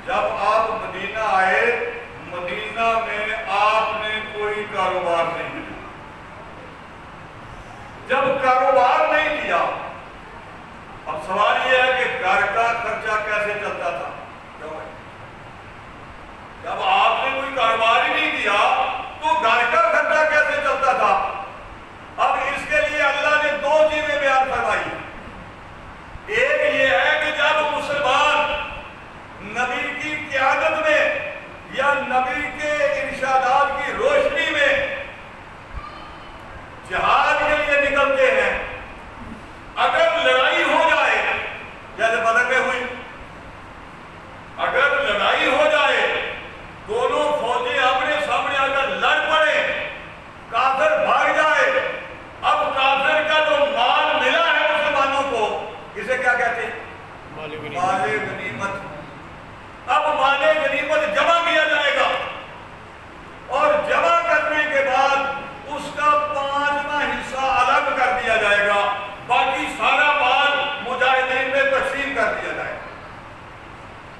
Speaker 1: جب آپ مدینہ آئے، مدینہ میں آپ نے کوئی کاروبار نہیں کیا۔ جب کاروبار نہیں کیا، اب سوال یہ ہے کہ گھر کا خرچہ کیسے چلتا تھا؟ جب آپ نے کوئی کاروبار ہی نہیں کیا تو گھر کا خرچہ کیسے چلتا تھا؟ اب اس کے لیے اللہ نے 2 چیزیں بیان فرمائی۔ ایک یہ ہے کہ جب مسلمان نبی کی قیادت میں یا نبی کے ارشادات کی روشنی جہاد کے لیے نکلتے ہیں، اگر لڑائی ہو جائے، جیسے بدر میں ہوئی، اگر لڑائی ہو جائے، دونوں فوجیں آمنے سامنے اگر لڑ پڑے، کافر بھاگ جائے، اب کافر کا جو مال ملا ہے مسلمانوں کو، اسے کیا کہتے ہیں؟ مال غنیمت۔ اب مال غنیمت جمع کیا جائے گا، اور جمع کرنے کے بعد اس کا 5واں حصہ الگ کر دیا جائے گا، باقی سارا مال مجاہدین میں تقسیم کر دیا جائے گا۔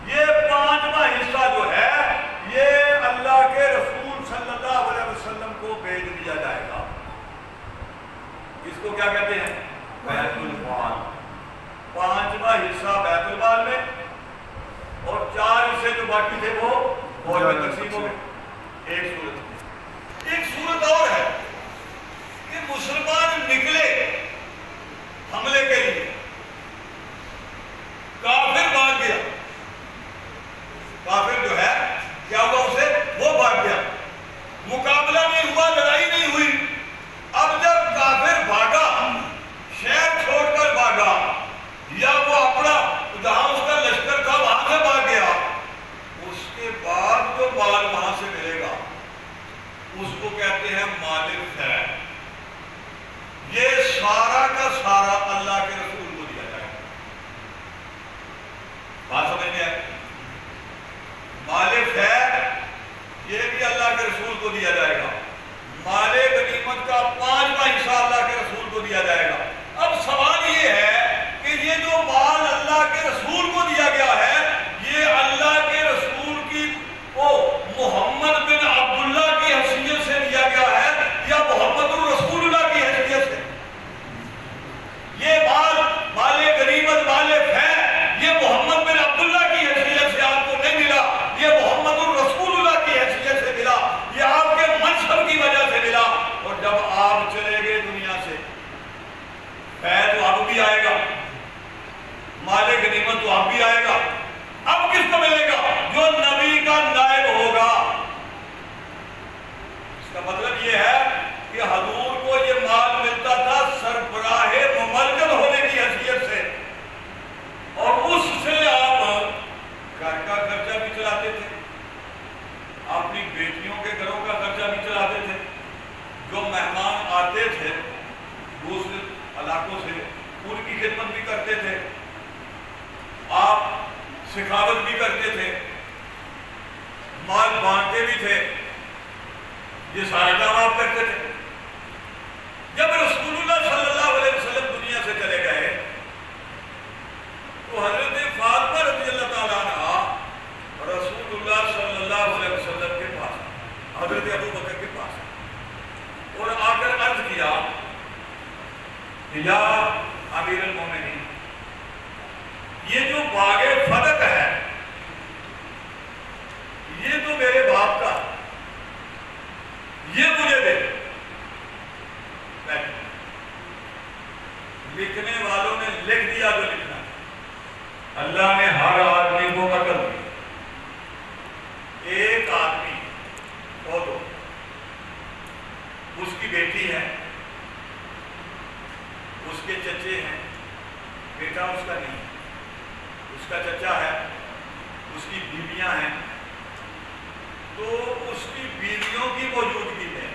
Speaker 1: یہ 5واں حصہ جو ہے یہ اللہ کے رسول صلی اللہ علیہ وسلم کو بھیج دیا جائے گا۔ اس کو کیا کہتے ہیں؟ بیت المال۔ 5واں حصہ بیت المال میں، اور 4 حصے جو باقی تھے وہ فوج میں تقسیم ہو گئے۔ ایک صورت اور ہے کہ مسلمان نکلے حملے کے لیے، کافر بھاگ گیا، کافر جو ہے کیا ہوا اسے؟ وہ بھاگ گیا، مقابلہ نہیں ہوا، لڑائی نہیں ہوئی۔ اب جب کافر بھاگا، شہر چھوڑ کر بھاگا، یا وہ اپنا جہاں اس کا لشکر تھا وہاں سے بھاگ گیا، اس کے بعد جو مال وہاں سے ملے گا اس کو کہتے ہیں مال فیء۔ یہ سارا کا سارا اللہ کے رسول کو دیا جائے گا۔ بات سمجھ میں آئی؟ مال فیء یہ بھی اللہ کے رسول کو دیا جائے گا، مال غنیمت کا 5واں حصہ اللہ کے رسول کو دیا جائے گا۔ اب سوال یہ ہے کہ یہ جو مال اللہ کے رسول کو دیا گیا ہے، یہ اللہ کے رسول کی محمد بن عبداللہ کی حیثیت سے دیا گیا ہے یا محمد الرسول اللہ کی حیثیت سے؟ یہ مال غنیمت، مال فیء، یہ محمد بن عبداللہ کی حیثیت سے آپ کو نہیں ملا، یہ محمد الرسول اللہ کی حیثیت سے ملا، یہ آپ کے منصب کی وجہ سے ملا۔ اور جب آپ چلے گئے دنیا سے، فیء تو اب بھی آئے گا، مال غنیمت تو اب بھی آئے گا۔ اب کس کو ملے گا؟ جو نبی کا نائب ہوگا۔ اس کا مطلب یہ ہے کہ حضور کو یہ مال ملتا تھا سربراہ مملکت ہونے کی حیثیت سے، اور اس سے آپ گھر کا خرچہ بھی چلاتے تھے، اپنی بیٹیوں کے گھروں کا خرچہ بھی چلاتے تھے، جو مہمان آتے تھے دوسرے علاقوں سے ان کی خدمت بھی کرتے تھے، آپ سخاوت بھی کرتے تھے، مال بانٹتے بھی تھے، یہ سارا کام آپ کرتے تھے۔ جب رسول اللہ صلی اللہ علیہ وسلم دنیا سے چلے گئے تو حضرت فاطمہ رضی اللہ تعالیٰ عنہ رسول اللہ صلی اللہ علیہ وسلم کے پاس، حضرت ابو بکر کے پاس، اور آ کر عرض کیا، یا امیر المومنین، یہ جو باغ فتح ہے یہ تو میرے باپ کا، یہ مجھے دے۔ لکھنے والوں نے لکھ دیا جو لکھنا، اللہ نے ہر آدمی کو عقل دی۔ ایک آدمی ہو تو اس کی بیٹی ہے، اس کے چچے ہیں، بیٹا اس کا نہیں، اس کا چچا ہے، اس کی بیویاں ہیں، تو اس کی بیویوں کی موجودگی میں،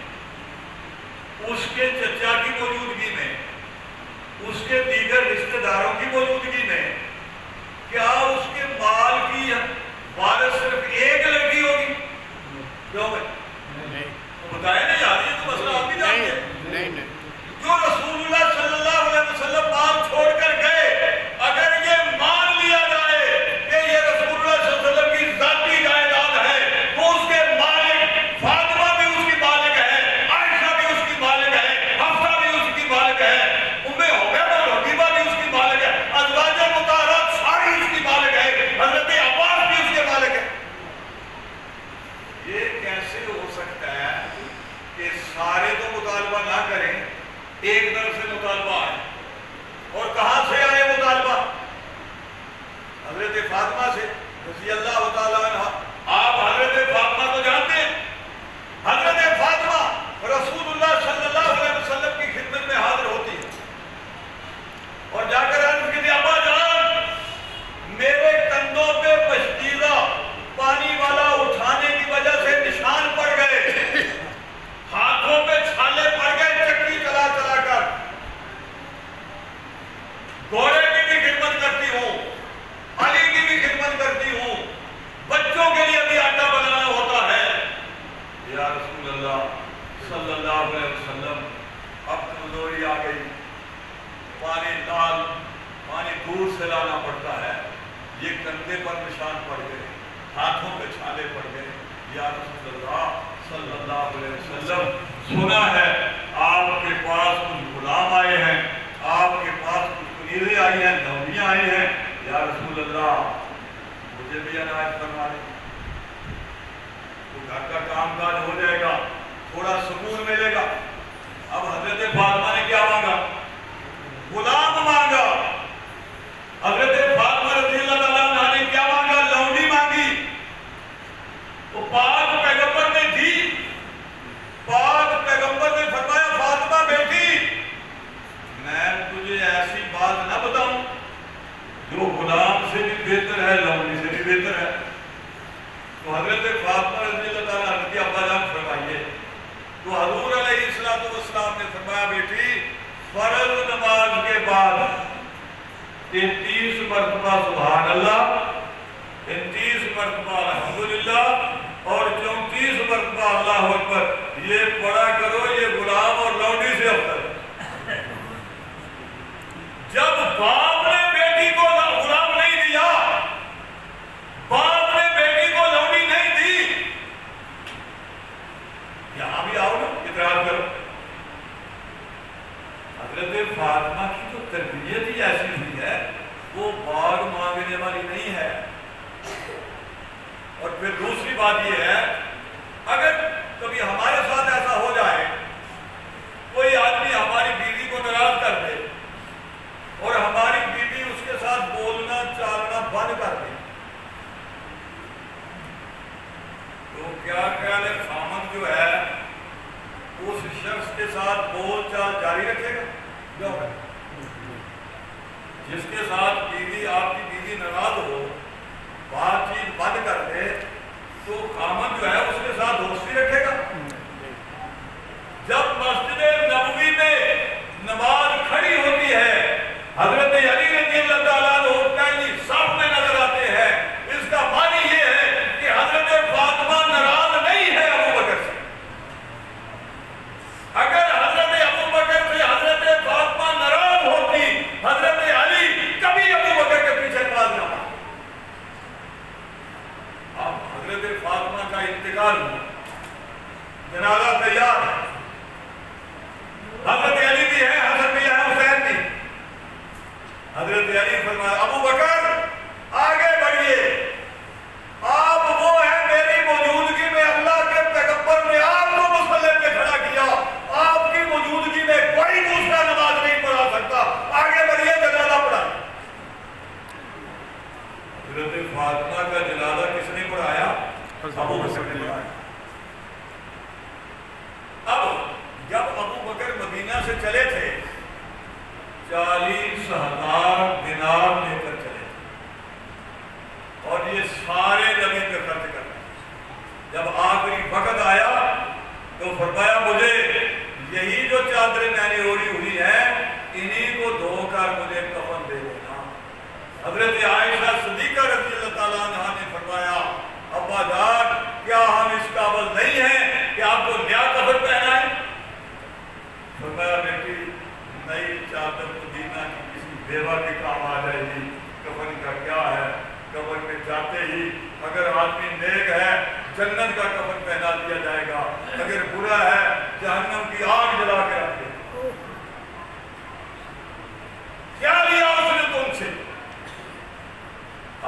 Speaker 1: اس کے چچا کی موجودگی میں، اس کے دیگر رشتہ داروں کی موجودگی میں، کیا اس کے مال کی وارث صرف ایک لڑکی ہوگی؟ کیوں بھائی؟ بتائے نہیں آ رہی ہے تو مسئلہ آپ بھی جانتے ہیں۔ جو رسول اللہ صلی اللہ علیہ وسلم مال چھوڑ کر گئے، اگر یہ مان لیا جائے کہ یہ رسول اللہ صلی اللہ علیہ وسلم کی ذاتی جائیداد ہے، وہ اس کے مالک، فاطمہ بھی اس کی مالک ہے، عائشہ بھی اس کی مالک ہے، حفصہ بھی اس کی مالک ہے، ام حبیبہ اور حبیبہ بھی اس کی مالک ہے، ازواج مطہرات ساری اس کی مالک ہے، حضرت عباس بھی اس کے مالک ہے۔ یہ کیسے ہو سکتا ہے کہ سارے تو مطالبہ نہ کریں، ایک طرف سے مطالبہ آئے؟ اور کہاں سے آئے مطالبہ؟ حضرت فاطمہ سے رضی اللہ تعالیٰ عنہ۔ آپ حضرت فاطمہ کو جانتے ہیں؟ حضرت فاطمہ رسول اللہ صلی اللہ علیہ وسلم کی پانی لال پانی دور سے لانا پڑتا ہے. یہ کندھے پر نشان پڑ گئے, ہاتھوں پہ چھالے پڑ گئے. یا رسول اللہ صلی اللہ علیہ وسلم, سنا ہے آپ کے پاس کچھ غلام آئے ہیں, آپ کے پاس کچھ کنیزیں آئی ہیں, نویاں آئی ہیں. یا رسول اللہ مجھے بھی عنایت فرما دیں, تو گھر کا کام کاج ہو جائے گا, تھوڑا سکون ملے گا. اب حضرت فاطمہ نے کیا مانگا؟ غلام مانگا. حضرت فاطمہ رضی اللہ تعالیٰ عنہ نے کیا مانگا؟ لونڈی مانگی. تو پاک پیغمبر نے دی. پاک پیغمبر نے فرمایا فاطمہ بیٹی, میں تجھے ایسی بات نہ بتاؤں جو غلام سے بھی بہتر ہے, لونڈی سے بھی بہتر ہے. تو حضرت فاطمہ رضی اللہ تعالیٰ عنہ کی ابا جان فرمائیے. تو حضور علیہ السلام نے فرمایا بیٹی, فرض نماز کے بعد 33 مرتبہ سبحان اللہ, 33 مرتبہ الحمدللہ اور 34 مرتبہ اللہ اکبر, یہ پڑھا کرو. یہ غلام اور لونڈی سے افضل ہے. جب باپ نے بیٹی کو غلام نہیں دیا, باپ نے بیٹی کو لونڈی نہیں دی, یہاں بھی آؤ نا اعتراض کرو. حضرت فاطمہ کی تو تربیت ہی ایسی ہوئی ہے, وہ باغ مانگنے والی نہیں ہے. اور پھر دوسری بات یہ ہے, اگر کبھی ہمارے ساتھ ایسا ہو جائے, کوئی آدمی ہماری بیوی کو ناراض کر دے اور ہماری بیوی اس کے ساتھ بولنا چالنا بند کر دے, تو کیا خیال ہے خامد جو ہے اس شخص کے ساتھ بول چال جاری رکھے گا؟ جس کے ساتھ بیوی, آپ کی بیوی ناراض ہو, بات چیت بند کر دے, تو خامد جو ہے اس کے ساتھ دوستی رکھے گا؟ جب مسجد نبوی میں نماز کھڑی ہوتی ہے, حضرت علی رضی اللہ تعالیٰ عنہ پہلی صف میں نظر آتے ہیں, اس کا معنی یہ ہے کہ حضرت فاطمہ ناراض نہیں ہے ابو بکر سے. اگر حضرت ابو بکر سے حضرت فاطمہ ناراض ہوتی, حضرت علی کبھی ابو بکر کے پیچھے نماز نہ پڑھتے. اب حضرت فاطمہ کا انتقال ہوا, جنازہ تیار ہے, حضرت علی بھی ہے, حسن بھی ہے, حسین بھی. حضرت علی فرمایا ابو بکر آگے بڑھیے, آپ وہ ہیں میری موجودگی میں اللہ کے پیغمبر نے آپ کو مصلی پہ کھڑا کیا, آپ کی موجودگی میں کوئی دوسرا نماز نہیں پڑھا سکتا, آگے بڑھیے جنازہ پڑھا. حضرت فاطمہ کا جنازہ کس نے پڑھایا؟ ابو بکر نے پڑھایا. اب جب ابو بکر مدینہ سے چلے تھے 40,000 دینار لے کر چلے تھے, اور یہ سارے نبی پہ خرچ کر رہے. جب آخری وقت آیا تو فرمایا مجھے یہی جو چادریں میں نے اوڑھی ہوئی ہیں انہی کو دھو کر مجھے کفن دے دینا. حضرت عائشہ صدیقہ رضی اللہ تعالیٰ عنہ نے فرمایا ابا جان کیا ہم اس قابل نہیں ہیں کہ آپ کو نیا کفن پہنائیں؟ فرمایا بیٹی نئی چادر مدینہ کی کسی بیوہ کے کام آ جائے گی, کفن کا کیا ہے, کفن میں جاتے ہی اگر آدمی نیک ہے جنت کا کفن پہنا دیا جائے گا, اگر برا ہے جہنم کی آگ جلا کے رکھ دے. کیا لیا اس نے تم سے؟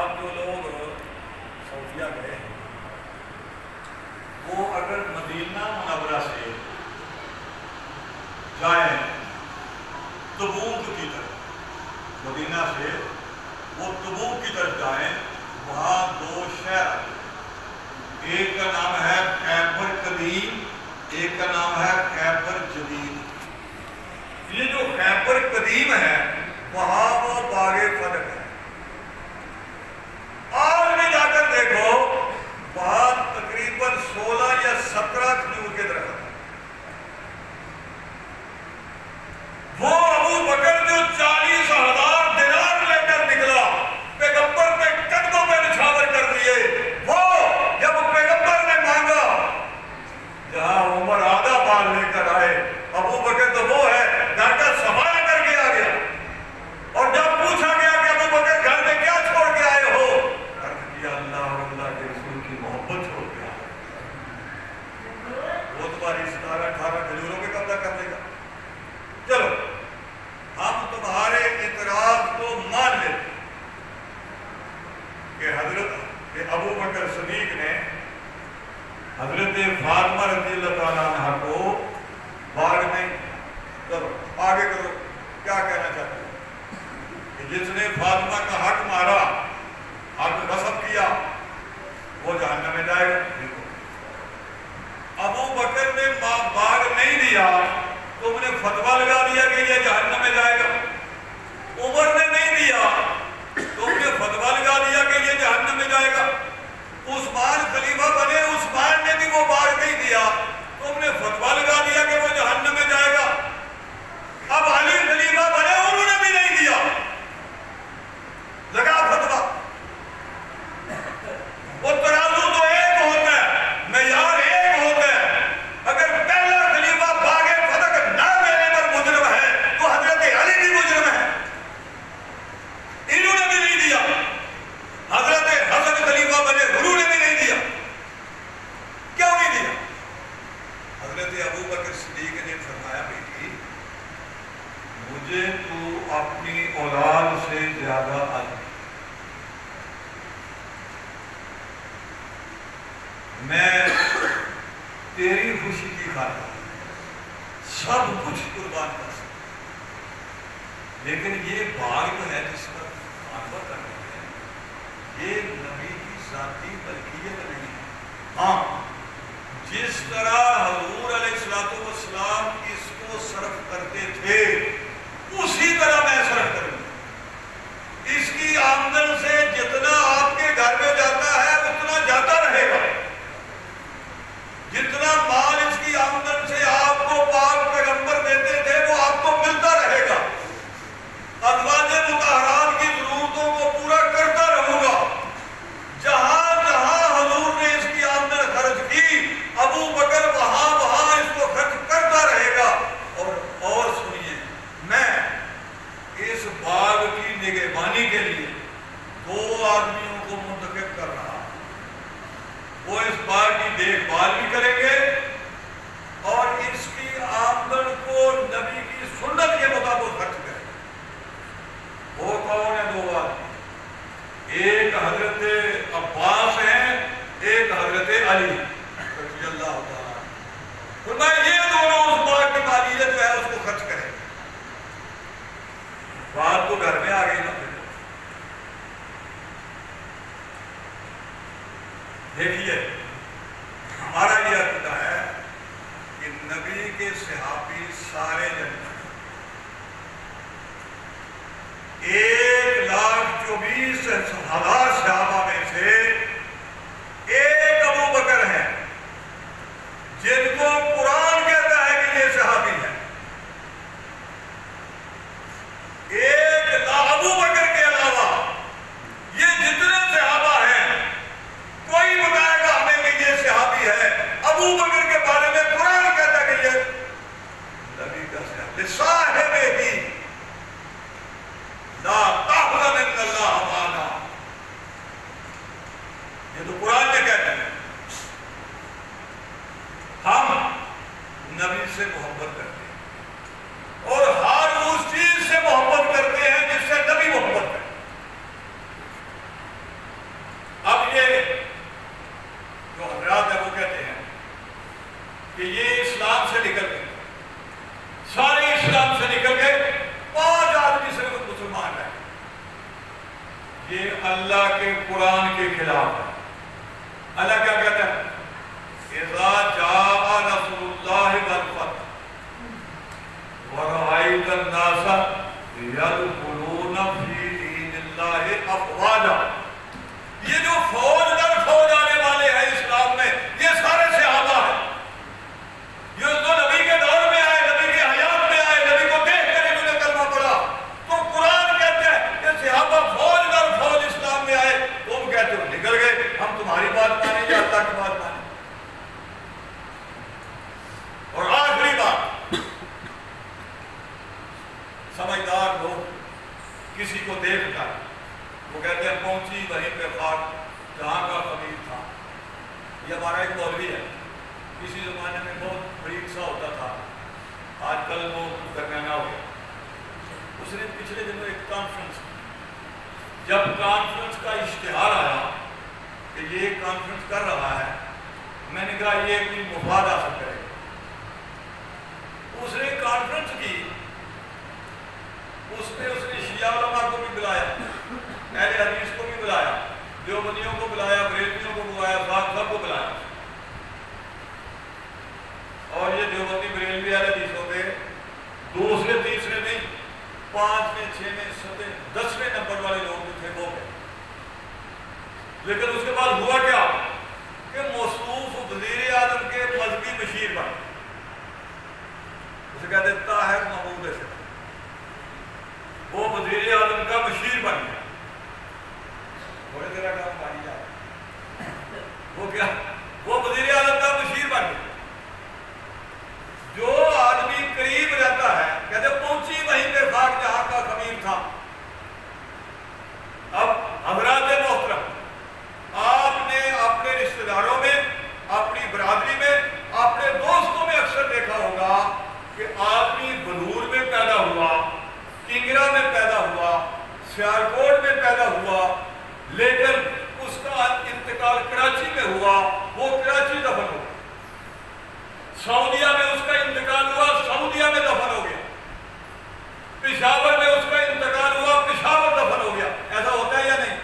Speaker 1: اب جو لوگ سعودیہ گئے وہ اگر مدینہ منورہ سے جائیں تبوک کی طرف, مدینہ سے وہ تبوک کی طرف جائیں, وہاں 2 شہر, ایک کا نام ہے خیبر قدیم, ایک کا نام ہے خیبر جدید. یہ جو خیبر قدیم ہے وہاں وہ باغ فلک ہے. آج بھی جا کر دیکھو وہاں تقریباً 16 یا 17 کھجور کے درخت ہیں. وہ ابو بکر جو 40,000 دینار لے کر نکلا, پیغمبر نے کندھوں پہ نچھاور کر دیے, وہ جب پیغمبر نے مانگا, جہاں عمر آدھا بال لے کر آئے, ابو بکر تو وہ ہے گھر کا صفایا کر کے آ گیا. فاطمہ رضی اللہ تعالیٰ عنہ کو باغ نہیں، چلو آگے کرو، کیا کہنا چاہتے ہیں کہ جس نے فاطمہ کا حق مارا، حق غصب کیا، وہ جہنم میں جائے گا؟ ابو بکر نے باغ نہیں دیا، تم نے فتویٰ لگا دیا کہ یہ جہنم میں جائے گا۔ عمر نے نہیں دیا، تم نے فتویٰ لگا دیا کہ یہ جہنم میں جائے گا۔ عثمان خلیفہ بنے، عثمان نے بھی وہ باغ نہیں دیا، تم نے فتویٰ لگا دیا کہ وہ جہنم میں جائے گا۔ اب علی خلیفہ بنے، انہوں نے بھی نہیں دیا، لگا فتویٰ۔ وہ ترازو تو ایک ہوتا ہے، معیار ایک ہوتا ہے۔ اگر پہلا خلیفہ باغ فتح نہ دینے پر مجرم ہے تو حضرت علی بھی مجرم ہے، انہوں نے بھی نہیں دیا۔ حضرت حسن خلیفہ بنے، انہوں نے بھی نہیں دیا۔ کیوں نہیں دیا؟ حضرت ابو بکر صدیق نے فرمایا بیٹی مجھے تو اپنی اولاد سے زیادہ عزیز، میں تیری خوشی کی خاطر سب کچھ قربان کر سکتا، لیکن یہ باغ جو ہے جس پر معرفت کر رہے ہیں یہ نبی کی ذاتی ملکیت نہیں ہے۔ ہاں جس طرح حضور علیہ السلام اس کو صرف کرتے تھے اسی طرح میں صرف کروں گا۔ اس کی آمدن سے جتنا آپ کے گھر میں جاتا ہے اتنا جاتا رہے گا، جتنا مال اس کی آمدن سے آپ کو پاک پیغمبر دیتے تھے وہ آپ کو ملتا رہے گا۔ ازواج مطہرات کی ضرورتوں کو پورا کرتا رہوں گا۔ جہاں جہاں حضور نے اس کی آمدن خرچ کی، ابو بکر وہاں وہاں اس کو خرچ کرتا رہے گا۔ اور سنیے، میں اس باغ کی نگہبانی کے لیے 2 آدمیوں کو منتخب کر رہا ہوں۔ وہ اس باغ کی دیکھ بھال بھی کریں گے اور اس کی آمدن کو نبی کی سنت کے مطابق خرچ کریں گے۔ وہ کون ہیں 2 آدمی؟ ایک حضرت عباس ہیں، ایک حضرت علی رضی اللہ تعالیٰ۔ فرمایا یہ دونوں اس باغ کی مالیت جو ہے اس کو خرچ کریں۔ بات تو گھر میں آ گئی نا۔ دیکھیے ہمارا یہ عقیدہ ہے کہ نبی کے صحابی سارے جنت، 1,24,000 صحابہ میں سے ایک ابو بکر ہے جن کو قرآن کہتا ہے کہ یہ صحابی ہے۔ ابو بکر کے علاوہ یہ جتنے صحابہ ہیں کوئی بتائے گا ہمیں کہ یہ صحابی ہے؟ ابو بکر کے بارے میں قرآن کہتا ہے کہ یہ نبی کا صحابی، صاحب ہی لا تحزن ان اللہ معنا، یہ تو قرآن نے کہتا ہے۔ ہم نبی سے محبت کرتے ہیں اور ہر اس چیز سے محبت کرتے ہیں جس سے نبی محبت کرتے ہیں۔ اب یہ جو حضرات ہیں وہ کہتے ہیں کہ یہ اسلام سے نکل گئے، سارے اسلام سے نکل گئے، 5 آدمی صرف مسلمان ہیں۔ یہ اللہ کے قرآن کے خلاف ہے۔ اللہ کیا کہتا ہے؟ اذا جاء نصر اللہ والفتح ورأيت الناس يدخلون في دين اللہ افواجا، یہ جو فوج در فوج آنے والے ہیں اسلام میں یہ سارے صحابہ ہیں۔ یہ تو نبی کے دور میں آئے، نبی کے حیات میں آئے، نبی کو دیکھ کر انہوں نے کلمہ پڑھا۔ تو قرآن کہتے ہیں کہ صحابہ فوج در فوج اسلام میں آئے، تم کہتے ہو نکل گئے، ہم تمہاری بات مانیں یا اللہ کی بات مانیں؟ اور آخری بات، سمجھدار لوگ کسی کو دیکھ کر وہ کہتے ہیں پہنچی وہیں پہ خاک جہاں کا خبیر تھا۔ یہ ہمارا ایک مولوی ہے، کسی زمانے میں بہت بریک سا ہوتا تھا، آج کل وہ درمیانہ ہو گیا۔ اس نے پچھلے دنوں ایک کانفرنس کی، جب کانفرنس کا اشتہار آیا کہ یہ کانفرنس کر رہا ہے میں نے کہا یہ کوئی مفاد حاصل کرے گا. اس نے کانفرنس کی، اس نے شیعہ علماء کو بھی بلایا، اہل حدیث کو بھی بلایا، دیوبندیوں کو بلایا، بریلویوں کو بلایا، سب کو بلایا. اور یہ دیوبندی بریلوی اہل حدیث ہوتے دوسرے تیسرے نہیں، 5ویں 6ویں 7ویں 10ویں نمبر والے لوگ جو تھے وہ گئے. لیکن اس کے بعد ہوا کیا کہ موصوف وزیر اعظم کے مذہبی مشیر بن، اسے کہتے ہیں طاہر محمود اشرف، وہ وزیر اعظم کا مشیر بن گیا. تھوڑے دیر کا پانی جا وہ کیا، وہ وزیر اعظم کا مشیر بن گیا. جو آدمی قریب رہتا ہے، کہتے پہنچی وہیں پہ خاک جہاں کا خمیر تھا. اب حضرات محترم، آپ نے اپنے رشتہ داروں میں، اپنی برادری میں، اپنے دوستوں میں اکثر دیکھا ہوگا کہ آدمی بلور میں پیدا ہوا، کنگرا میں پیدا ہوا، سیالکوٹ میں پیدا ہوا، لیکن اس کا انتقال کراچی میں ہوا، وہ کراچی دفن ہو گیا. سعودیہ میں اس کا انتقال ہوا، سعودیہ میں دفن ہو گیا. پشاور میں اس کا انتقال ہوا، پشاور دفن ہو گیا. ایسا ہوتا ہے یا نہیں؟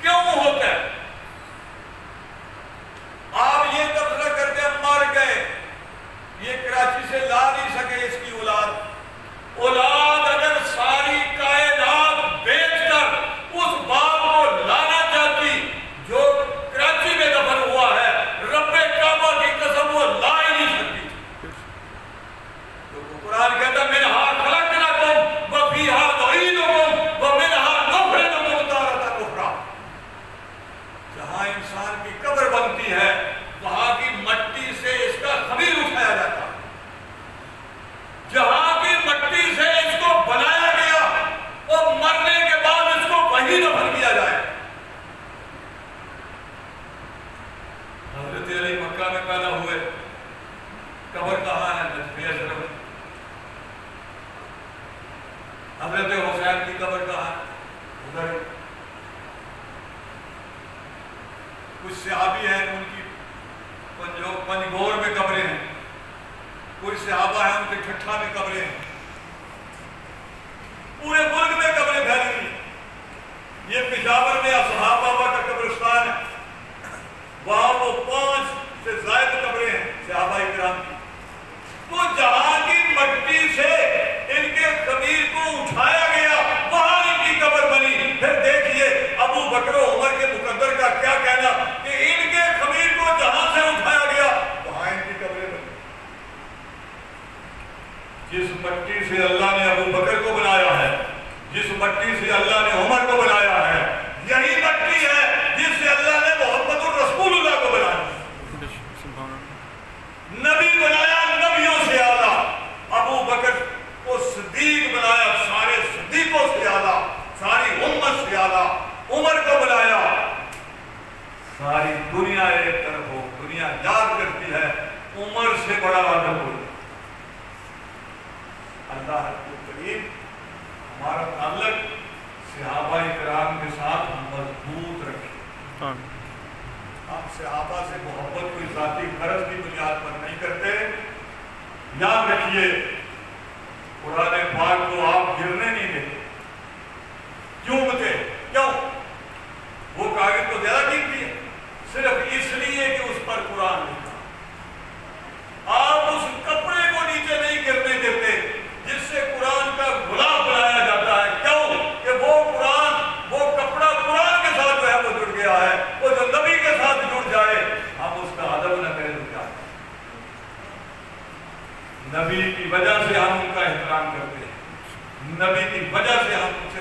Speaker 1: کیوں ہوتا ہے؟ آپ یہ تبصرہ کرتے ہیں مر گئے، یہ کراچی سے لا نہیں سکے اس کی اولاد. اولاد اگر ساری کائنات بیچ کر اس باپ کو لانا چاہتی جو کراچی میں دفن ہوا ہے، رب کعبہ کی قسم وہ لا ہی نہیں سکتی. تو قرآن کہتا ہے منہا خلقناکم وفیہا نعیدکم ومنہا نخرجکم تارۃ اخری. جہاں انسان کی قبر بنتی ہے وہاں کی مٹی سے اس کا خمیر اٹھایا جاتا ہے. جہاں کی مٹی سے اس کو بنایا گیا اور مرنے کے بعد اس کو وہیں دفن کیا جائے. حضرت علی مکہ میں پیدا ہوئے، قبر کہاں ہے؟ Najaf Ashraf. حضرت حسین کی قبر کہاں ہے؟ ادھر. کچھ صحابی ہیں ان کی پنجگور میں قبریں ہیں، کچھ صحابہ ہیں ان کے ٹھٹھا میں قبریں ہیں. پورے ملک میں قبریں پھیلی ہوئی. یہ پشاور میں اصحاب بابا کا قبرستان ہے، وہاں وہ 5 سے زائد قبریں ہیں صحابہ کرام کی. تو جہاں کی مٹی سے ان کے خمیر کو اٹھایا گیا وہاں ان کی قبر بنی. پھر دیکھیے ابو بکر و عمر کے مقدر کا کیا کہنا کہ ان کے خمیر کو جہاں سے اٹھایا گیا وہاں ان کی قبریں بنی. جس مٹی سے اللہ نے ابو بکر کو بنایا ہے، جس مٹی سے اللہ نے عمر کو بنایا ہے، یہی مٹی ہے جس سے اللہ نے محمد الرسول اللہ کو بنایا. نبی بنایا نبیوں سے اعلیٰ، ابو بکر کو صدیق بنایا سارے صدیقوں سے اعلیٰ، ساری امت سے اعلیٰ. عمر کو بنایا. ساری دنیا ایک طرف ہو، دنیا یاد کرتی ہے عمر سے بڑا آدم ہو. اللہ کریم ہمارا تعلق صحابہ کرام کے ساتھ مضبوط رکھے. ہم صحابہ سے محبت کوئی ذاتی غرض کی بنیاد پر نہیں کرتے. یاد رکھیے قرآن پاک کو آپ گرنے نہیں دیتے. کیوں بتے؟ کیوں؟ وہ کاغذ تو زیادہ قیمتی ہے صرف اس لیے کہ اس پر قرآن لکھا. آپ اس کپڑے کو نیچے نہیں گرنے دیتے جس سے قرآن کا غلاف بنایا جاتا ہے. کیوں؟ کہ وہ قرآن، وہ کپڑا قرآن کے ساتھ جو ہے وہ جڑ گیا ہے. وہ جو نبی کے ساتھ جڑ جائے ہم اس کا ادب نہ کریں تو کیا؟ نبی کی وجہ سے ہم ان کا احترام کرتے ہیں، نبی کی وجہ سے ہم ان سے